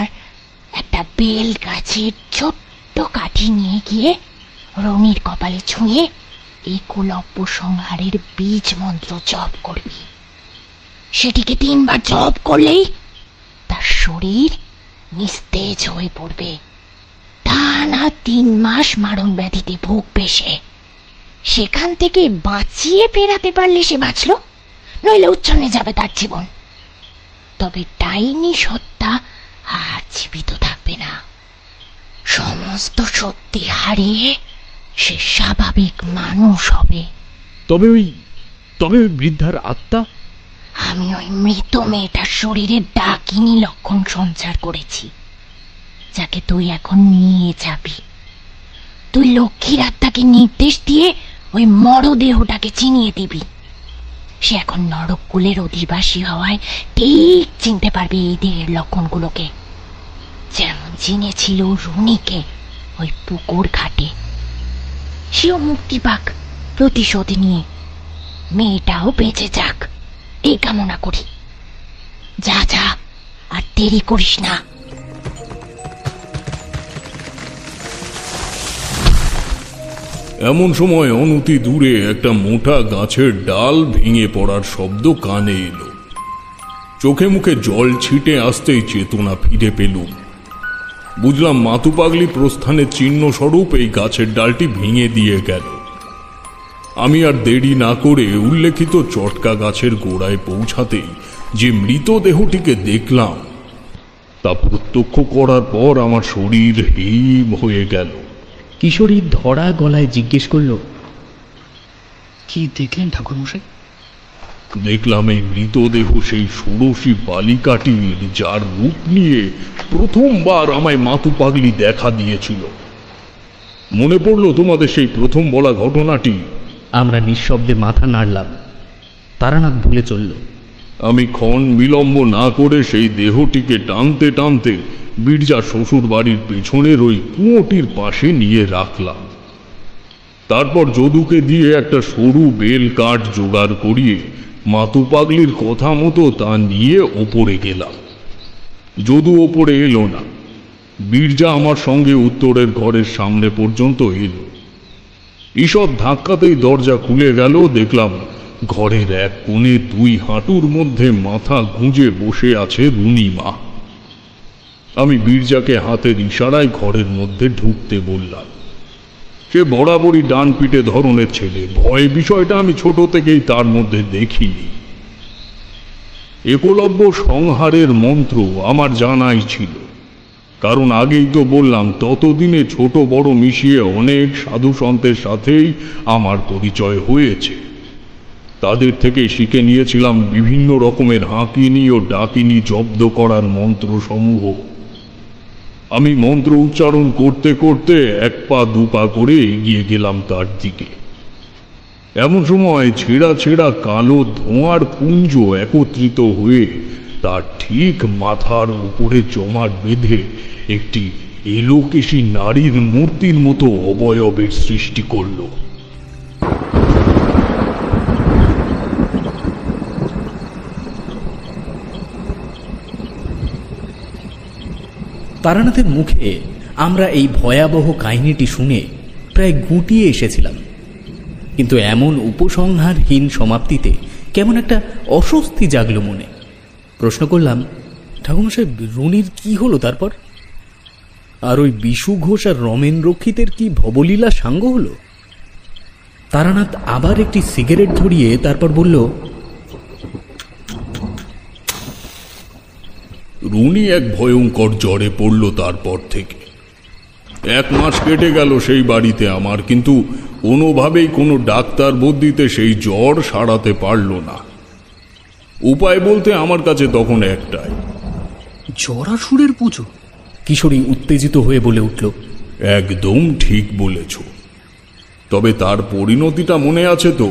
একটা বেল গাছের ছোট্ট কাঠি নিয়ে গিয়ে রনির কপালে ছুঁয়ে একুলব্য সংহারের বীজ মন্ত্র জপ করবি। সেটিকে 3 বার জপ করলেই তার শরীর নিস্তেজ হয়ে পড়বে। টানা 3 মাস মারণ ব্যাধিতে ভুগবে সে। সেখান থেকে বাঁচিয়ে ফেরাতে পারলে সে বাঁচল, নইলে উচ্ছন্নে যাবে তার জীবন। তবে ডাইনি সত্তা আর জীবিত থাকবে না। সমস্ত শক্তি হারিয়ে সে স্বাভাবিক মানুষ হবে। তবে ওই বৃদ্ধার আত্মা? আমি ওই মৃত মেয়েটার শরীরে ডাকিনী লক্ষণ সঞ্চার করেছি, যাকে তুই এখন নিয়ে যাবি। তুই লক্ষ্মীর আত্মাকে নির্দেশ দিয়ে ওই মরদেহটাকে চিনিয়ে দিবি। সে এখন নরককুলের অধিবাসী হওয়ায় ঠিক চিনতে পারবে এই দেহের লক্ষণগুলোকে, যেমন চিনেছিল রুনিকে ওই পুকুর ঘাটে। সেও মুক্তি পাক প্রতিশোধ নিয়ে, মেয়েটাও বেঁচে যাক, এই কামনা করি। যা যা, আর দেরি করিস না। এমন সময় অনতি দূরে একটা মোটা গাছের ডাল ভেঙে পড়ার শব্দ কানে এলো। চোখে মুখে জল ছিটে আসতেই চেতনা ফিরে পেলুম। বুঝলাম মাতু পাগলি প্রস্থানের চিহ্ন স্বরূপ এই গাছের ডালটি ভেঙে দিয়ে গেল। আমি আর দেরি না করে উল্লেখিত চটকা গাছের গোড়ায় পৌঁছাতেই যে মৃতদেহটিকে দেখলাম তা প্রত্যক্ষ করার পর আমার শরীর হিম হয়ে গেল। কিশোরী ধরা গলায় জিজ্ঞেস করল, কি দেখলেন ঠাকুরমশাই? দেখলাম এই মৃতদেহ সেই ষোড়শী বালিকাটির, যার রূপ নিয়ে প্রথমবার আমায় মাতু পাগলি দেখা দিয়েছিল। মনে পড়লো তোমাদের সেই প্রথম বলা ঘটনাটি। আমরা নিঃশব্দে মাথা নাড়লাম। তারানাথ ভুলে চলল। আমি ক্ষণ বিলম্ব না করে সেই দেহটিকে টানতে টানতে বীরজার শ্বশুর বাড়ির পেছনের ওই কুয়োটির পাশে নিয়ে রাখলাম। তারপর যদুকে দিয়ে একটা সরু বেল কাঠ জোগাড় করিয়ে মাতু পাগলির কথা মতো তা নিয়ে ওপরে গেলাম। যদু ওপরে এলো না। বীরজা আমার সঙ্গে উত্তরের ঘরের সামনে পর্যন্ত এলো। ঈষৎ ধাক্কাতেই দরজা খুলে গেল। দেখলাম ঘরের এক কোণে 2 হাঁটুর মধ্যে মাথা গুঁজে বসে আছে রুনিমা। আমি বীরজাকে হাতের ইশারায় ঘরের মধ্যে ঢুকতে বললাম। সে বরাবরই ডান পিটে ধরনের ছেলে। ভয় বিষয়টা আমি ছোট থেকেই তার মধ্যে দেখিনি। একলব্য সংহারের মন্ত্র আমার জানাই ছিল, কারণ আগেই তো বললাম ততদিনে ছোট বড় মিশিয়ে অনেক সাধু সন্তের সাথেই আমার পরিচয় হয়েছে। তাদের থেকে শিখে নিয়েছিলাম বিভিন্ন রকমের হাঁকিনি ও ডাকিনি জব্দ করার মন্ত্র সমূহ। আমি মন্ত্র উচ্চারণ করতে করতে 1 পা 2 পা করে এগিয়ে গেলাম তার দিকে। এমন সময় ছেঁড়া ছেঁড়া কালো ধোঁয়ার পুঞ্জ একত্রিত হয়ে তার ঠিক মাথার উপরে জমাট বেঁধে একটি এলোকেশী নারীর মূর্তির মতো অবয়বের সৃষ্টি করল। তারানাথের মুখে আমরা এই ভয়াবহ কাহিনীটি শুনে প্রায় গুটিয়ে এসেছিলাম, কিন্তু এমন উপসংহারহীন সমাপ্তিতে কেমন একটা অস্বস্তি জাগলো মনে। প্রশ্ন করলাম, ঠাকুরমশাই, রুনির কি হলো তারপর? আর ওই বিশু ঘোষ আর রমেন রক্ষিতের কি ভবলীলা সাঙ্গ হলো? তারানাথ আবার একটি সিগারেট ধরিয়ে তারপর বলল, রুনি এক ভয়ঙ্কর জ্বরে পড়ল। তারপর থেকে 1 মাস কেটে গেল সেই বাড়িতে আমার, কিন্তু কোনোভাবেই কোনো ডাক্তার বদ্যিতে সেই জ্বর সারাতে পারল না। উপায় বলতে আমার কাছে তখন একটাই, জরাসুরের পুজো। কিশোরী উত্তেজিত হয়ে বলে উঠল, একদম ঠিক বলেছ। তবে তার পরিণতিটা মনে আছে তো?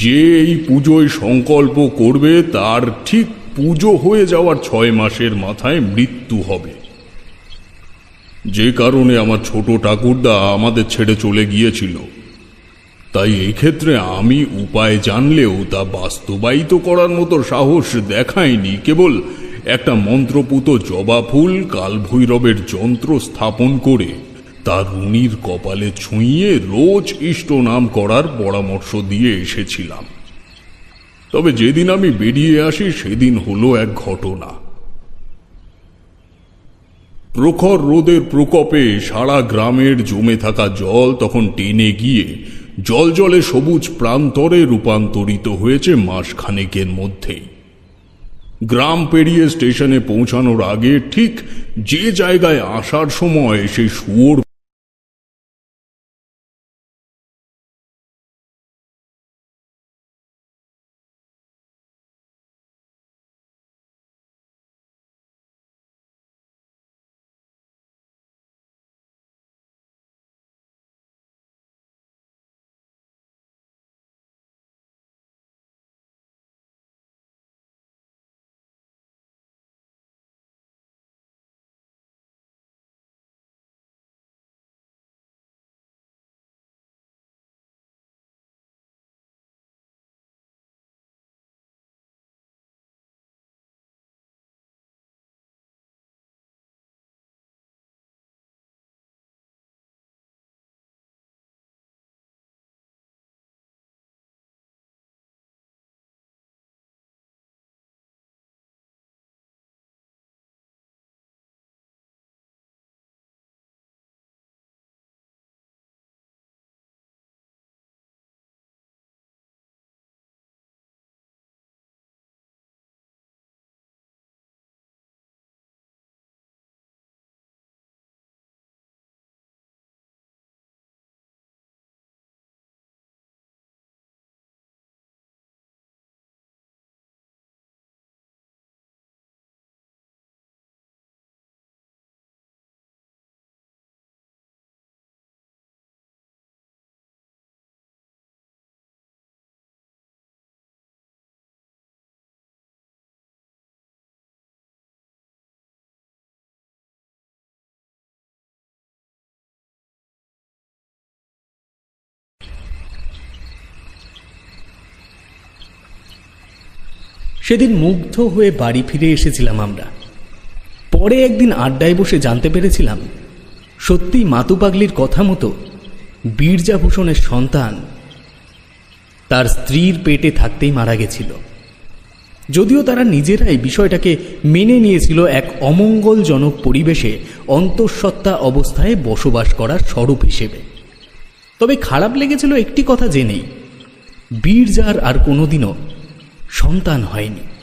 যে এই পুজোয় সংকল্প করবে তার ঠিক পুজো হয়ে যাওয়ার 6 মাসের মাথায় মৃত্যু হবে। যে কারণে আমার ছোট ঠাকুরদা আমাদের ছেড়ে চলে গিয়েছিল। তাই এই ক্ষেত্রে আমি উপায় জানলেও তা বাস্তবায়িত করার মতো সাহস দেখায়নি। কেবল একটা মন্ত্রপুত জবা ফুল কালভৈরবের যন্ত্র স্থাপন করে তা রুনির কপালে ছুঁইয়ে রোজ ইষ্ট নাম করার পরামর্শ দিয়ে এসেছিলাম। তবে যেদিন আমি বেরিয়ে আসি সেদিন হলো এক ঘটনা। প্রখর রোদের প্রকোপে সারা গ্রামের জমে থাকা জল তখন টেনে গিয়ে জলজলে সবুজ প্রান্তরে রূপান্তরিত হয়েছে মাসখানেকের মধ্যেই। গ্রাম পেরিয়ে স্টেশনে পৌঁছানোর আগে ঠিক যে জায়গায় আসার সময় সেই শুয়োর সেদিন মুগ্ধ হয়ে বাড়ি ফিরে এসেছিলাম আমরা। পরে একদিন আড্ডায় বসে জানতে পেরেছিলাম সত্যি মাতু পাগলির কথা মতো বীরজাভূষণের সন্তান তার স্ত্রীর পেটে থাকতেই মারা গেছিল। যদিও তারা নিজেরাই বিষয়টাকে মেনে নিয়েছিল এক অমঙ্গলজনক পরিবেশে অন্তঃসত্ত্বা অবস্থায় বসবাস করার স্বরূপ হিসেবে। তবে খারাপ লেগেছিল একটি কথা জেনেই, বীরজার আর কোনোদিনও সন্তান হয়নি।